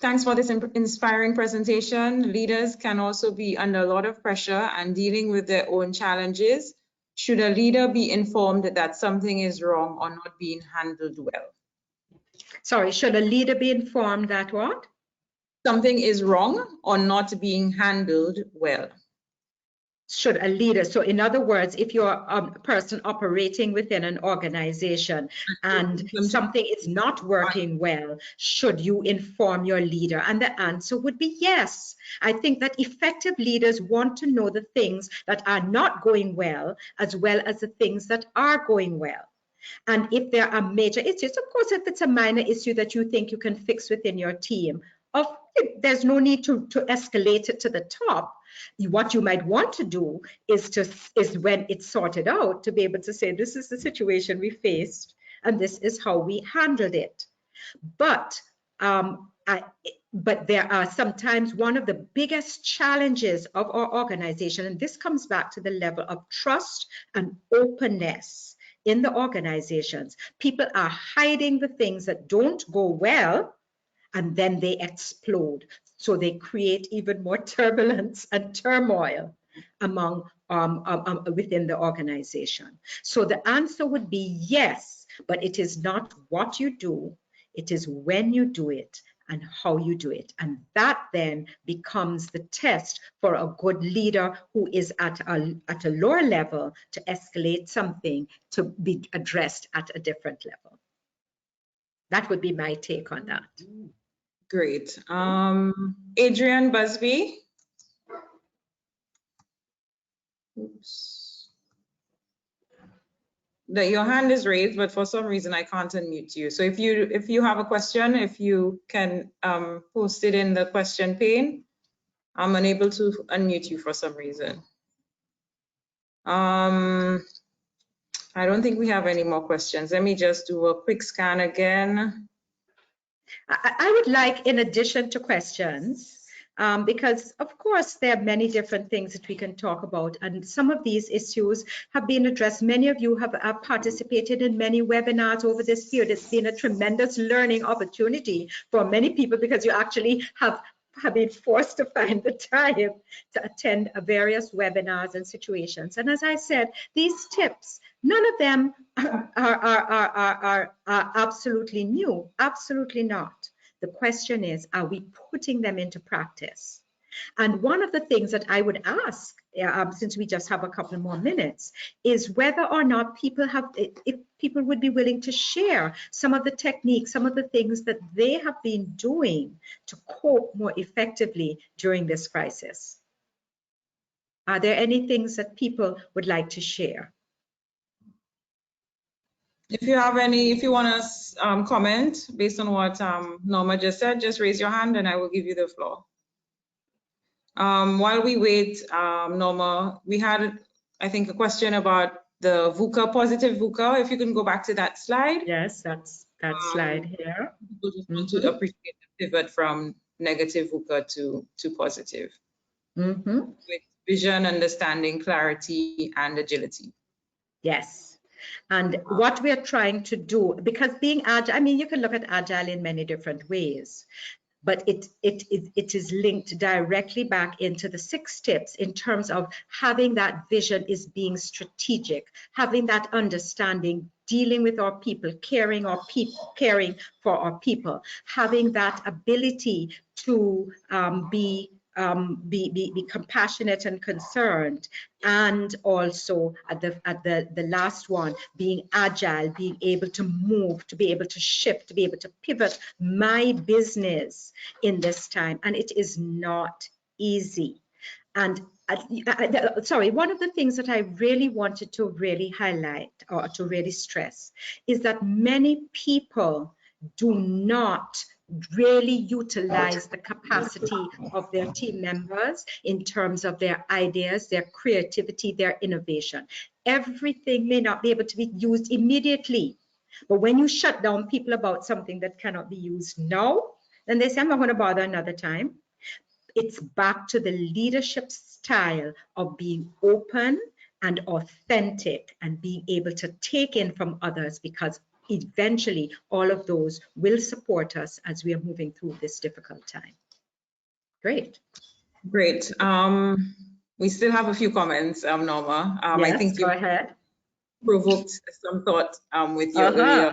Thanks for this inspiring presentation. Leaders can also be under a lot of pressure and dealing with their own challenges. Should a leader be informed that something is wrong or not being handled well? Sorry, should a leader be informed that what? Something is wrong or not being handled well. Should a leader, so in other words, if you're a person operating within an organization and something is not working well, should you inform your leader? And the answer would be yes. I think that effective leaders want to know the things that are not going well as the things that are going well. And if there are major issues, of course, if it's a minor issue that you think you can fix within your team, there's no need to escalate it to the top. What you might want to do is when it's sorted out, to be able to say, this is the situation we faced and this is how we handled it. But there are sometimes one of the biggest challenges of our organization, and this comes back to the level of trust and openness in the organizations. People are hiding the things that don't go well, and then they explode. So they create even more turbulence and turmoil among within the organization. So the answer would be yes, but it is not what you do, it is when you do it and how you do it. And that then becomes the test for a good leader who is at a lower level to escalate something to be addressed at a different level. That would be my take on that. Great. Adrian Busby. Oops. Your hand is raised, but for some reason I can't unmute you. So if you have a question, if you can post it in the question pane. I'm unable to unmute you for some reason. I don't think we have any more questions. Let me just do a quick scan again. I would like, in addition to questions, because of course there are many different things that we can talk about, and some of these issues have been addressed. Many of you have participated in many webinars over this period. It's been a tremendous learning opportunity for many people because you actually have been forced to find the time to attend various webinars and situations. And as I said, these tips, none of them are absolutely new, absolutely not. The question is, are we putting them into practice? And one of the things that I would ask, since we just have a couple more minutes, is whether or not if people would be willing to share some of the techniques, some of the things that they have been doing to cope more effectively during this crisis. Are there any things that people would like to share? If you have any, if you want to comment based on what Norma just said, just raise your hand and I will give you the floor. While we wait, Norma, we had, I think, a question about the VUCA, positive VUCA. If you can go back to that slide. Yes, that's that slide here. People just want to appreciate the pivot from negative VUCA to positive. With vision, understanding, clarity, and agility. Yes. And what we are trying to do, because being agile, I mean, you can look at agile in many different ways, but it is linked directly back into the 6 tips in terms of having that vision is being strategic, having that understanding, dealing with our people, caring for our people, having that ability to be compassionate and concerned, and also at the last one, being agile, being able to move, to be able to shift, to be able to pivot my business in this time. And it is not easy. And sorry, one of the things that I really wanted to really highlight or to really stress is that many people do not really utilize the capacity of their team members in terms of their ideas, their creativity, their innovation. Everything may not be able to be used immediately, but when you shut down people about something that cannot be used now, then they say, I'm not going to bother another time. It's back to the leadership style of being open and authentic and being able to take in from others, because eventually all of those will support us as we are moving through this difficult time. Great. Great. We still have a few comments, Norma. Yes, I think go ahead. Provoked some thought with your earlier.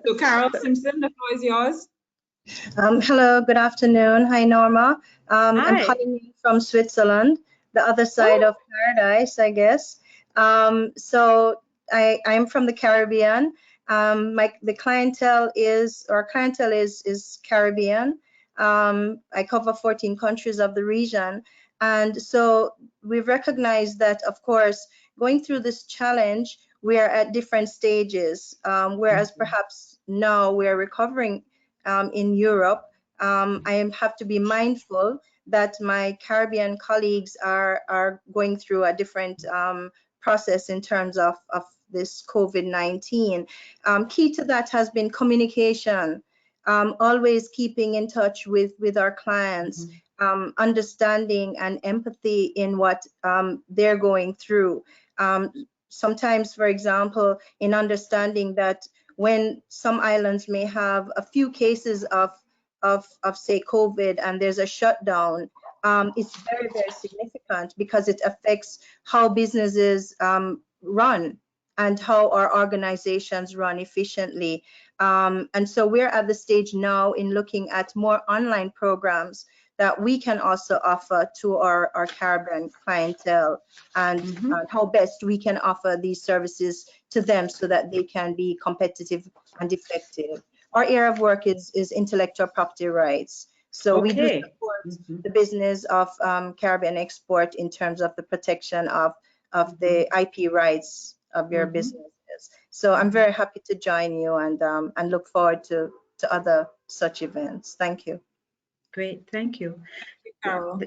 So Carol Simpson, the floor is yours. Hello, good afternoon. Hi, Norma. I'm calling you from Switzerland, the other side of paradise, I guess. So I'm from the Caribbean. The clientele is Caribbean. I cover 14 countries of the region. And so we've recognized that, of course, going through this challenge, we are at different stages, whereas perhaps now we're recovering in Europe. I have to be mindful that my Caribbean colleagues are going through a different process in terms of this COVID-19. Key to that has been communication, always keeping in touch with our clients, understanding and empathy in what they're going through. Sometimes, for example, in understanding that when some islands may have a few cases of say COVID and there's a shutdown, it's very, very significant because it affects how businesses run and how our organizations run efficiently. And so we're at the stage now in looking at more online programs that we can also offer to our Caribbean clientele, and how best we can offer these services to them so that they can be competitive and effective. Our area of work is intellectual property rights. So we do support the business of Caribbean Export in terms of the protection of the IP rights of your businesses. So I'm very happy to join you and look forward to other such events. Thank you. Great, thank you. Carol.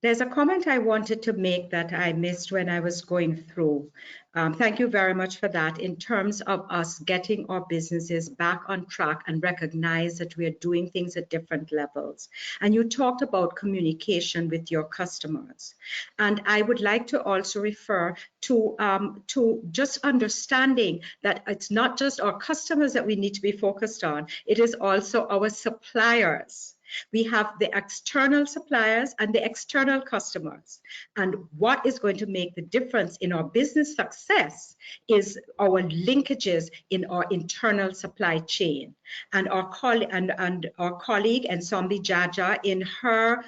There's a comment I wanted to make that I missed when I was going through. Thank you very much for that. In terms of us getting our businesses back on track and recognize that we are doing things at different levels. And you talked about communication with your customers. And I would like to also refer to just understanding that it's not just our customers that we need to be focused on, it is also our suppliers. We have the external suppliers and the external customers. And what is going to make the difference in our business success is our linkages in our internal supply chain. And our colleague Nsombi Jaja, in her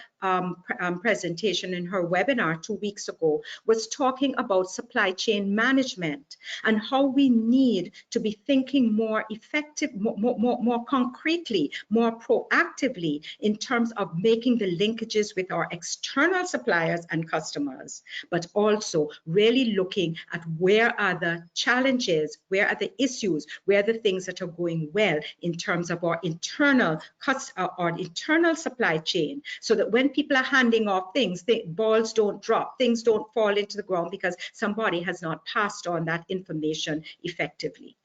presentation, in her webinar 2 weeks ago, was talking about supply chain management and how we need to be thinking more effective, more concretely, more proactively in terms of making the linkages with our external suppliers and customers, but also really looking at where are the challenges, where are the issues, where are the things that are going well in terms of our internal supply chain, so that when people are handing off things, the balls don't drop, things don't fall into the ground because somebody has not passed on that information effectively.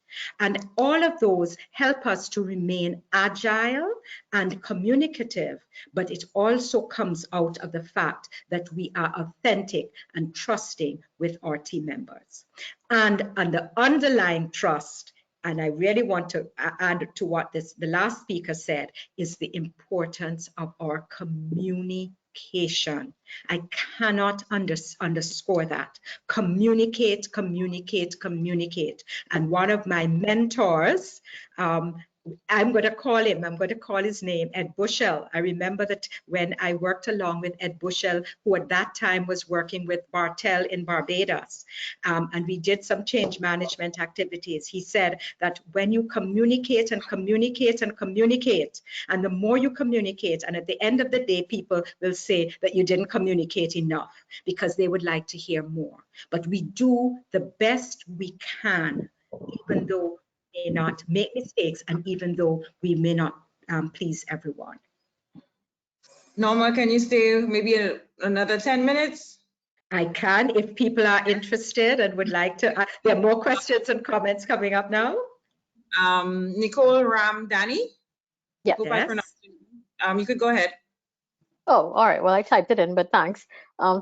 And all of those help us to remain agile and communicative, but it also comes out of the fact that we are authentic and trusting with our team members. And the underlying trust, and I really want to add to what the last speaker said, is the importance of our communication. I cannot underscore that. Communicate, communicate, communicate. And one of my mentors, I'm going to call his name, Ed Bushell. I remember that when I worked along with Ed Bushell, who at that time was working with Bartel in Barbados, and we did some change management activities. He said that when you communicate and communicate and communicate, and the more you communicate, and at the end of the day, people will say that you didn't communicate enough because they would like to hear more. But we do the best we can, even though may not make mistakes, and even though we may not please everyone. Norma, can you stay maybe another 10 minutes? I can, if people are interested and would like to. There are more questions and comments coming up now. Nicole Ramdani? Yeah. Yes. You could go ahead. Oh, all right. Well, I typed it in, but thanks.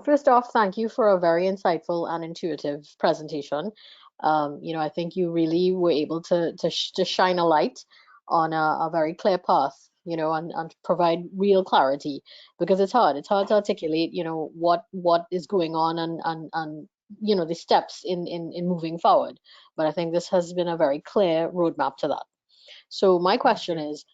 First off, thank you for a very insightful and intuitive presentation. I think you really were able to shine a light on a very clear path, and provide real clarity, because it's hard to articulate, what is going on and the steps in moving forward. But I think this has been a very clear roadmap to that. So my question is,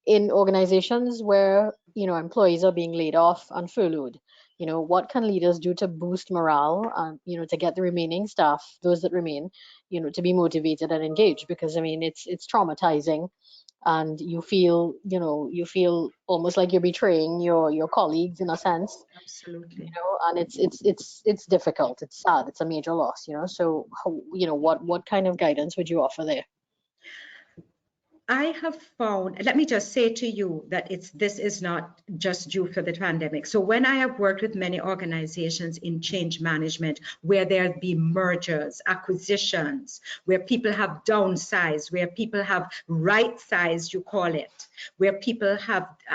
in organizations where employees are being laid off and furloughed, what can leaders do to boost morale and to get the remaining staff, those that remain, to be motivated and engaged? Because I mean, it's traumatizing, and you feel almost like you're betraying your colleagues in a sense. Absolutely. And it's difficult, it's sad, it's a major loss. So what kind of guidance would you offer there? I have found, let me just say to you that this is not just due to the pandemic. So when I have worked with many organizations in change management, where there have been mergers, acquisitions, where people have downsized, where people have right-sized, you call it, where people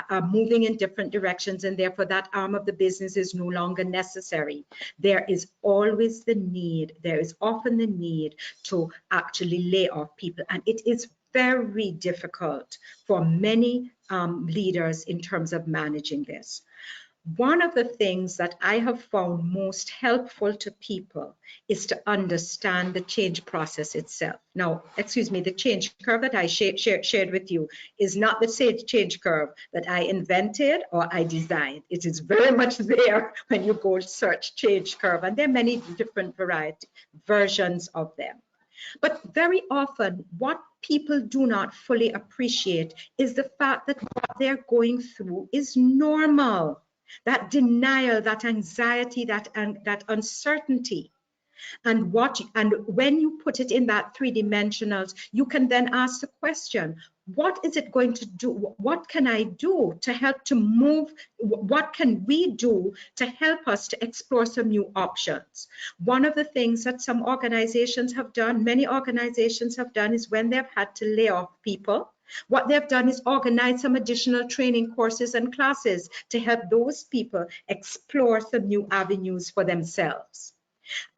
are moving in different directions, and therefore that arm of the business is no longer necessary, there is often the need to actually lay off people. And it is very difficult for many leaders in terms of managing this. One of the things that I have found most helpful to people is to understand the change process itself. Now, the change curve that I shared with you is not the same change curve that I invented or I designed. It is very much there when you go search change curve, and there are many different versions of them. But very often, what people do not fully appreciate is the fact that what they're going through is normal. That denial, that anxiety, that uncertainty. And when you put it in that 3 dimensionals, you can then ask the question, what is it going to do? What can I do to help to move? What can we do to help us to explore some new options? One of the things that some organizations have done, many organizations have done, is when they've had to lay off people, what they've done is organize some additional training courses and classes to help those people explore some new avenues for themselves.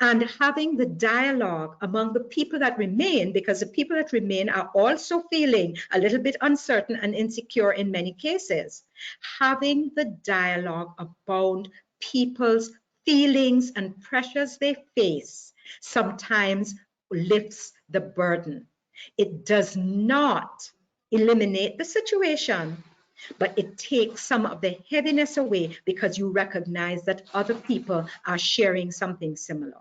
And having the dialogue among the people that remain, because the people that remain are also feeling a little bit uncertain and insecure in many cases, having the dialogue about people's feelings and pressures they face sometimes lifts the burden. It does not eliminate the situation, but it takes some of the heaviness away, because you recognize that other people are sharing something similar.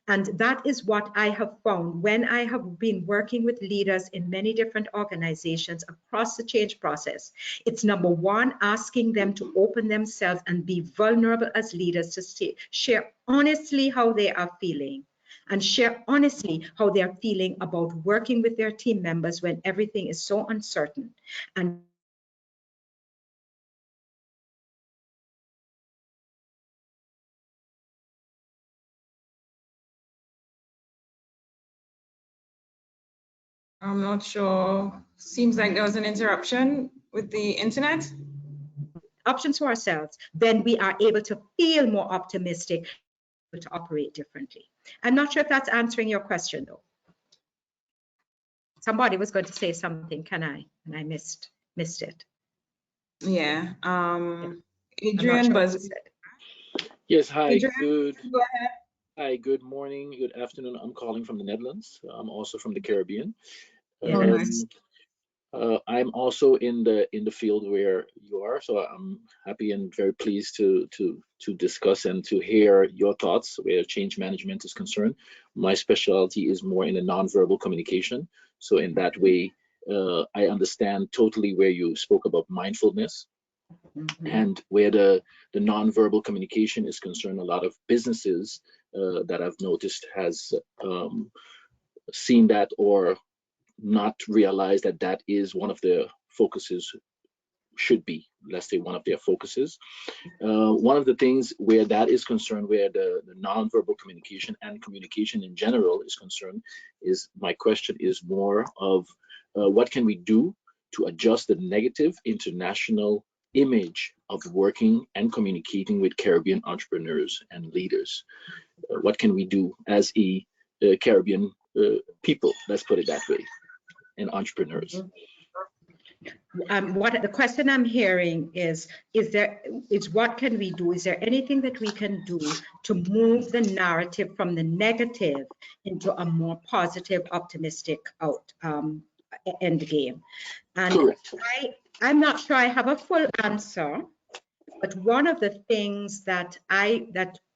And that is what I have found when I have been working with leaders in many different organizations across the change process. It's number one, asking them to open themselves and be vulnerable as leaders to share honestly how they are feeling, and share honestly how they are feeling about working with their team members when everything is so uncertain. And I'm not sure. Seems like there was an interruption with the internet. options for ourselves, then we are able to feel more optimistic, to operate differently. I'm not sure if that's answering your question though. Somebody was going to say something, and I missed it. Yeah. Adrian Adrian Buzz. Yes, hi, Adrian, good. go ahead. Hi, good morning, good afternoon. I'm calling from the Netherlands. I'm also from the Caribbean. Oh, nice. I'm also in the field where you are, so I'm happy and very pleased to discuss and to hear your thoughts where change management is concerned. My specialty is more in the nonverbal communication. So in that way, I understand totally where you spoke about mindfulness. And where the nonverbal communication is concerned, a lot of businesses that I've noticed has seen that or not realized that that is one of their focuses, should be, let's say, one of their focuses. One of the things where that is concerned, where the nonverbal communication and communication in general is concerned, is my question is more of what can we do to adjust the negative international image of working and communicating with Caribbean entrepreneurs and leaders? What can we do as a Caribbean people, let's put it that way, and entrepreneurs? What the question I'm hearing is what can we do? Is there anything that we can do to move the narrative from the negative into a more positive, optimistic end game? And correct. I'm not sure I have a full answer, but one of the things that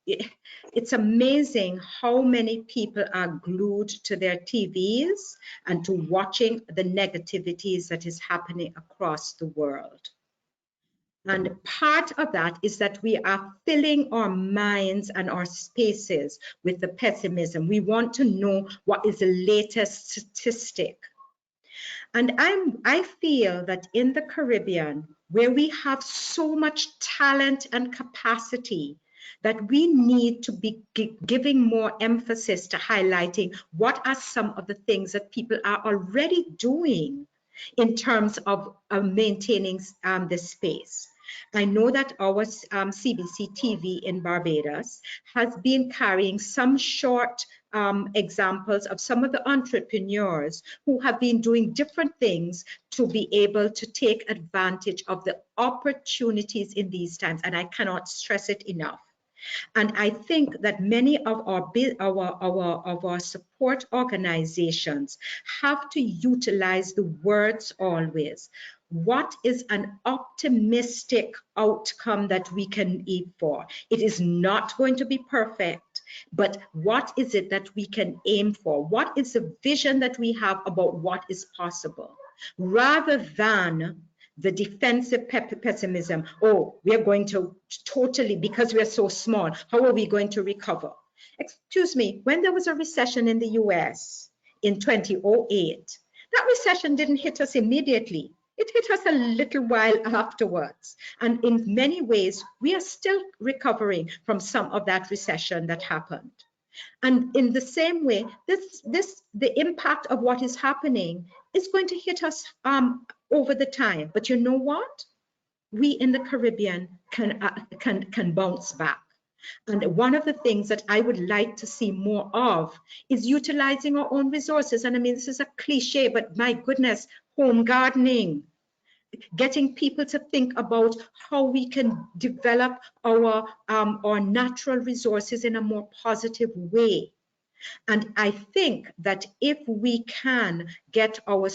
it's amazing how many people are glued to their TVs and to watching the negativities that is happening across the world. And part of that is that we are filling our minds and our spaces with the pessimism. We want to know what is the latest statistic. And I feel that in the Caribbean, where we have so much talent and capacity, that we need to be giving more emphasis to highlighting what are some of the things that people are already doing in terms of maintaining the space. I know that our CBC TV in Barbados has been carrying some short examples of some of the entrepreneurs who have been doing different things to be able to take advantage of the opportunities in these times. And I cannot stress it enough. And I think that many of our support organizations have to utilize the words always. What is an optimistic outcome that we can aim for? It is not going to be perfect, but what is it that we can aim for? What is the vision that we have about what is possible? Rather than the defensive pessimism, oh, we are going to totally, because we are so small, how are we going to recover? Excuse me, when there was a recession in the US in 2008, that recession didn't hit us immediately. It hit us a little while afterwards. And in many ways, we are still recovering from some of that recession that happened. And in the same way, the impact of what is happening is going to hit us over the time. But you know what? We in the Caribbean can bounce back. And one of the things that I would like to see more of is utilizing our own resources. And I mean, this is a cliche, but my goodness, home gardening, getting people to think about how we can develop our natural resources in a more positive way. And I think that if we can get our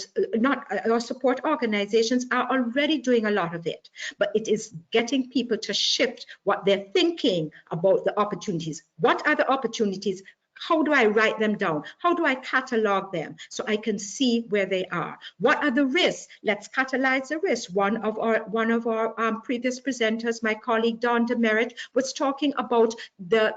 support organizations are already doing a lot of it, but it is getting people to shift what they're thinking about the opportunities. What are the opportunities? How do I write them down? How do I catalog them so I can see where they are? What are the risks? Let's catalyze the risks. One of our previous presenters, my colleague Don Demerit, was talking about the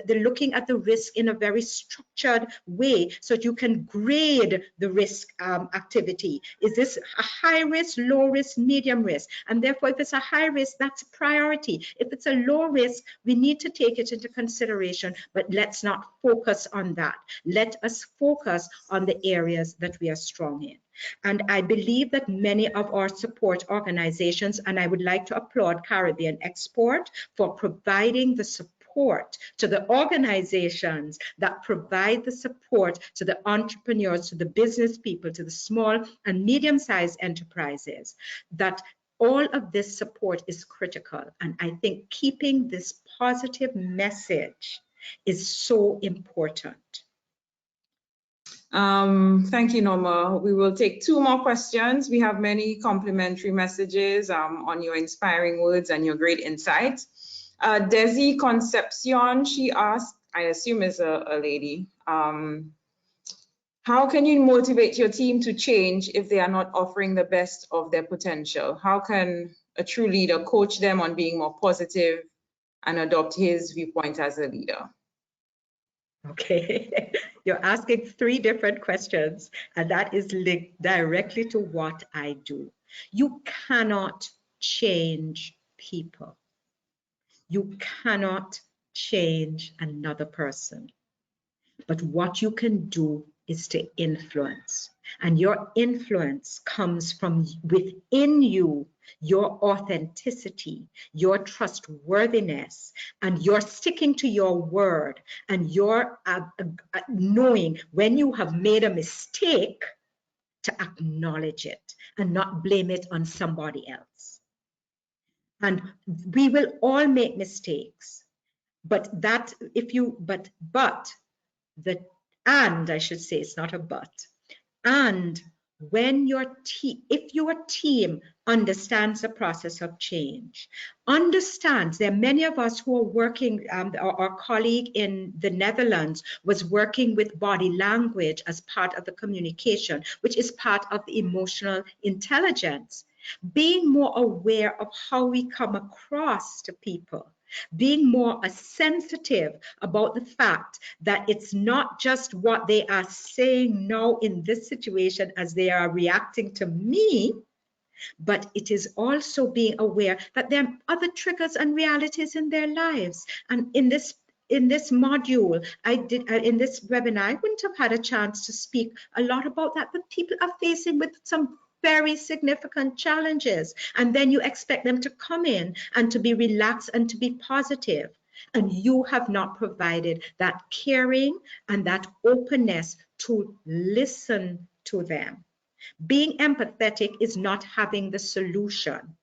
looking at the risk in a very structured way so that you can grade the risk activity. Is this a high risk, low risk, medium risk? And therefore, if it's a high risk, that's a priority. If it's a low risk, we need to take it into consideration, but let's not focus on that. Let us focus on the areas that we are strong in. And I believe that many of our support organizations, and I would like to applaud Caribbean Export for providing the support to the organizations that provide the support to the entrepreneurs, to the business people, to the small and medium-sized enterprises, that all of this support is critical. And I think keeping this positive message is so important. Thank you, Norma. We will take 2 more questions. We have many complimentary messages on your inspiring words and your great insights. Desi Concepcion, she asked, I assume is a lady, how can you motivate your team to change if they are not offering the best of their potential? How can a true leader coach them on being more positive and adopt his viewpoint as a leader? Okay, you're asking 3 different questions, and that is linked directly to what I do. You cannot change people. You cannot change another person. But what you can do is to influence. And your influence comes from within you, your authenticity, your trustworthiness, and your sticking to your word, and your knowing when you have made a mistake to acknowledge it and not blame it on somebody else. And we will all make mistakes, but that if you, and I should say, it's not a but, and when if your team understands the process of change, understands, there are many of us who are working, our colleague in the Netherlands was working with body language as part of the communication, which is part of the emotional intelligence. Being more aware of how we come across to people, being more sensitive about the fact that it's not just what they are saying now in this situation as they are reacting to me, but it is also being aware that there are other triggers and realities in their lives. And in this module, in this webinar, I wouldn't have had a chance to speak a lot about that, but people are facing with some very significant challenges, and then you expect them to come in and to be relaxed and to be positive, and you have not provided that caring and that openness to listen to them. Being empathetic is not having the solution.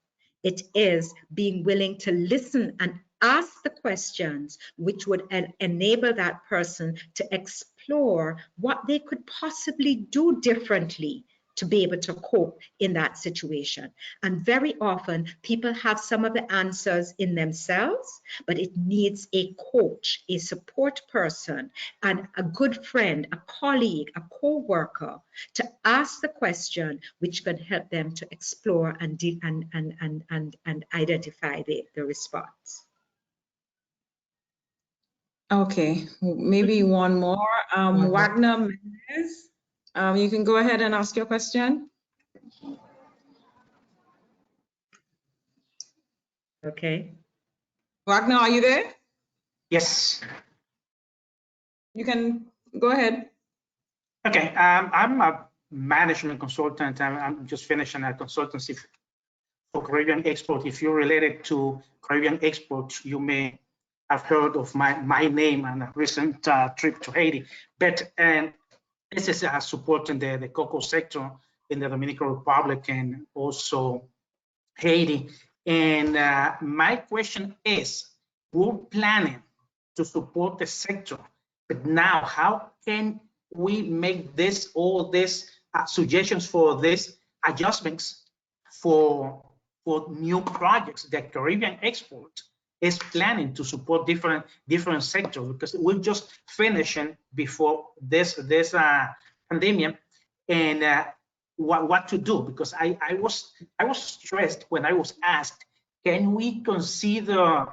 It is being willing to listen and ask the questions which would enable that person to explore what they could possibly do differently to be able to cope in that situation. And very often people have some of the answers in themselves, but it needs a coach, a support person, and a good friend, a colleague, a co-worker to ask the question which can help them to explore and identify the response. Okay, maybe one more. Wagner Mendez. You can go ahead and ask your question. Okay. Wagner, are you there? Yes. You can go ahead. Okay, I'm a management consultant. I'm just finishing a consultancy for Caribbean Export. If you're related to Caribbean Export, you may have heard of my name and a recent trip to Haiti. But this is supporting the cocoa sector in the Dominican Republic and also Haiti. And my question is, we're planning to support the sector, but now how can we make all these suggestions for these adjustments for new projects that Caribbean Export is planning to support different sectors, because we're just finishing before this pandemic, and what to do, because I was stressed when I was asked, can we consider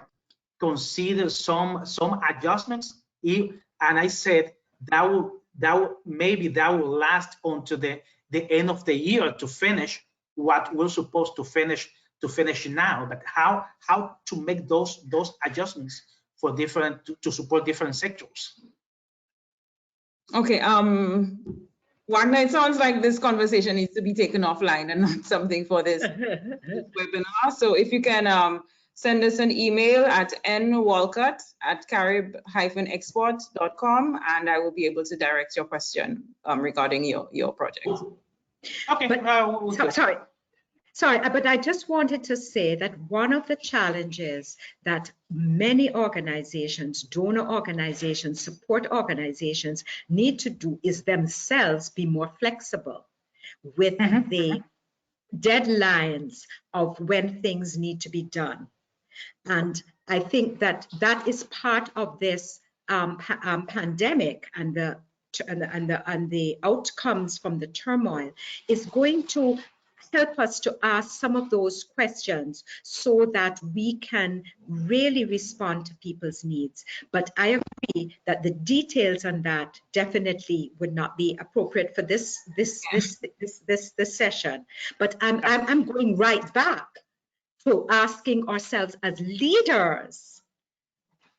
some adjustments? And I said that maybe that will last until the end of the year to finish what we're supposed to finish now. But how to make those adjustments for to support different sectors? Okay, Wagner, it sounds like this conversation needs to be taken offline and not something for this webinar. So if you can send us an email at nwalcott@carib-export.com, and I will be able to direct your question regarding your project. Okay. But, sorry, but I just wanted to say that one of the challenges that many organizations, donor organizations, support organizations need to do is themselves be more flexible with the deadlines of when things need to be done. And I think that that is part of this pandemic and the outcomes from the turmoil is going to help us to ask some of those questions so that we can really respond to people's needs. But I agree that the details on that definitely would not be appropriate for this session. But I'm going right back to asking ourselves as leaders,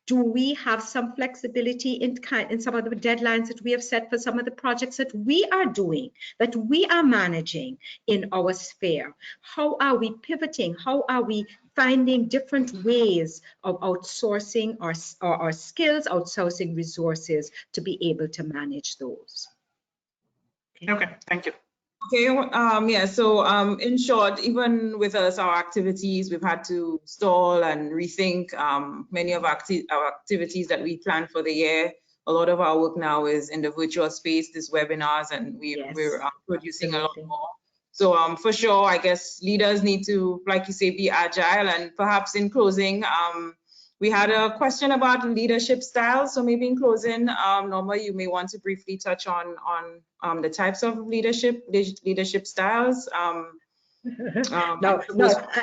do we have some flexibility in some of the deadlines that we have set for some of the projects that we are doing, that we are managing in our sphere? How are we pivoting? How are we finding different ways of outsourcing our skills, outsourcing resources to be able to manage those? Okay, thank you. Okay, yeah, so in short, even with us, our activities, we've had to stall and rethink many of our activities that we planned for the year. A lot of our work now is in the virtual space, these webinars, and we're producing a lot more. So for sure, I guess leaders need to, like you say, be agile. And perhaps in closing, we had a question about leadership styles. So maybe in closing, Norma, you may want to briefly touch on the types of leadership styles. No,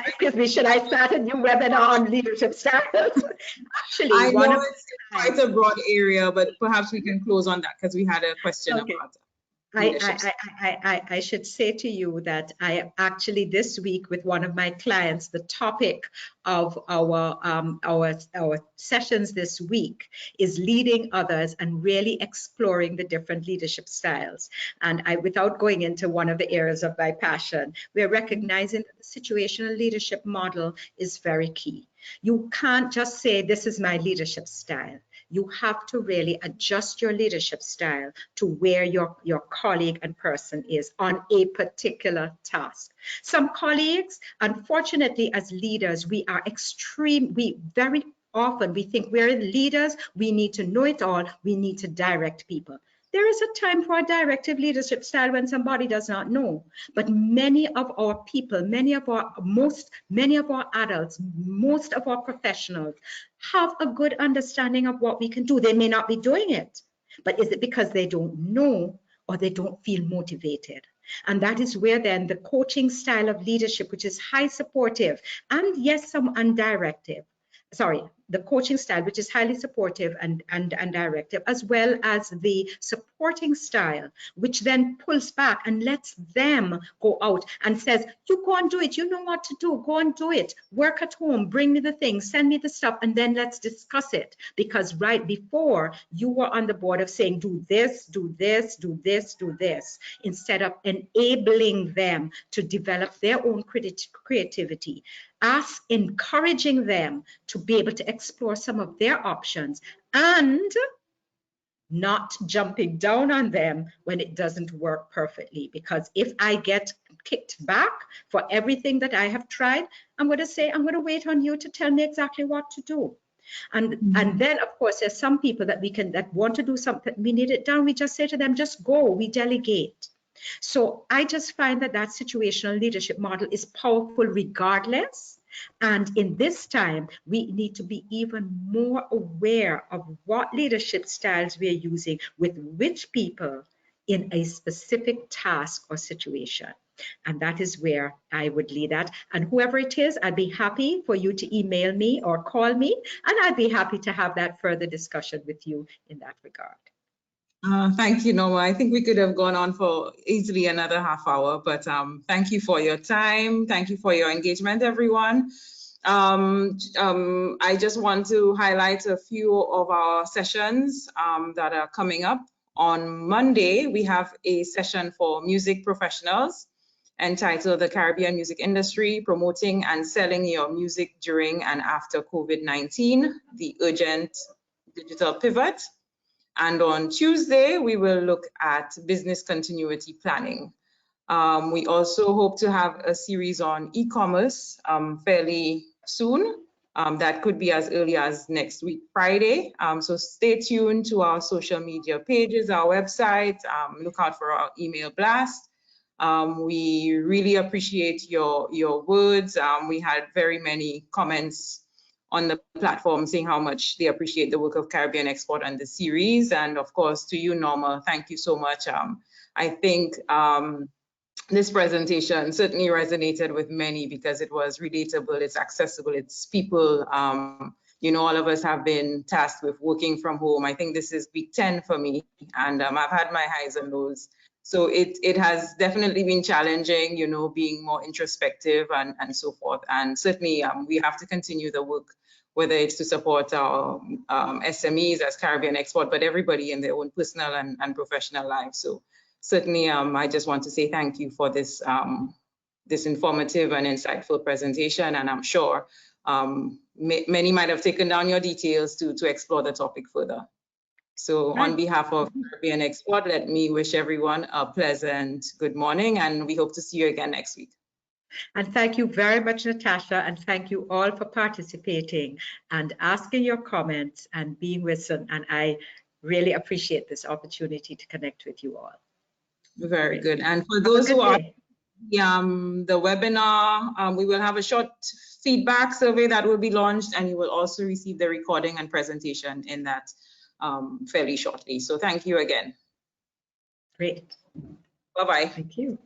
excuse me, should I start a new webinar on leadership styles? Actually, I know it's quite a broad area, but perhaps we can close on that because we had a question about that. I should say to you that I actually this week with one of my clients, the topic of our sessions this week is leading others and really exploring the different leadership styles. And without going into one of the areas of my passion, we're recognizing that the situational leadership model is very key. You can't just say, this is my leadership style. You have to really adjust your leadership style to where your colleague and person is on a particular task. Some colleagues, unfortunately, as leaders, we very often we think we're leaders, we need to know it all, we need to direct people. There is a time for a directive leadership style when somebody does not know. But many of our people, many of our adults, most of our professionals have a good understanding of what we can do. They may not be doing it, but is it because they don't know or they don't feel motivated? And that is where then the coaching style of leadership, which is high supportive and yes, some undirective, the coaching style, which is highly supportive and directive, as well as the supporting style, which then pulls back and lets them go out and says, you go and do it. You know what to do. Go and do it. Work at home. Bring me the things. Send me the stuff. And then let's discuss it. Because right before you were on the board of saying, do this, do this, do this, do this, instead of enabling them to develop their own creativity, encouraging them to be able to explore some of their options and not jumping down on them when it doesn't work perfectly. Because if I get kicked back for everything that I have tried, I'm going to say, I'm going to wait on you to tell me exactly what to do. And then, of course, there's some people that want to do something, we need it done. We just say to them, just go, we delegate. So I just find that situational leadership model is powerful regardless. And in this time, we need to be even more aware of what leadership styles we are using with which people in a specific task or situation. And that is where I would lead at. And whoever it is, I'd be happy for you to email me or call me, and I'd be happy to have that further discussion with you in that regard. Thank you, Norma. I think we could have gone on for easily another half hour, but thank you for your time. Thank you for your engagement, everyone. I just want to highlight a few of our sessions that are coming up. On Monday, we have a session for music professionals entitled The Caribbean Music Industry, Promoting and Selling Your Music During and After COVID-19, the Urgent Digital Pivot. And on Tuesday, we will look at business continuity planning. We also hope to have a series on e-commerce fairly soon. That could be as early as next week, Friday. So stay tuned to our social media pages, our website, look out for our email blast. We really appreciate your words. We had very many comments on the platform saying how much they appreciate the work of Caribbean Export and the series. And of course, to you, Norma, thank you so much. I think this presentation certainly resonated with many because it was relatable, it's accessible, it's people. You know, all of us have been tasked with working from home. I think this is week 10 for me, and I've had my highs and lows. So it has definitely been challenging, you know, being more introspective and so forth. And certainly we have to continue the work, whether it's to support our SMEs as Caribbean Export, but everybody in their own personal and professional lives. So certainly I just want to say thank you for this, this informative and insightful presentation. And I'm sure many might have taken down your details to explore the topic further. So on behalf of Caribbean Export, let me wish everyone a pleasant good morning, and we hope to see you again next week. And thank you very much, Natasha, and thank you all for participating and asking your comments and being with us. And I really appreciate this opportunity to connect with you all. Very good. And for those who are the webinar, we will have a short feedback survey that will be launched, and you will also receive the recording and presentation in that fairly shortly. So thank you again. Great. Bye-bye. Thank you.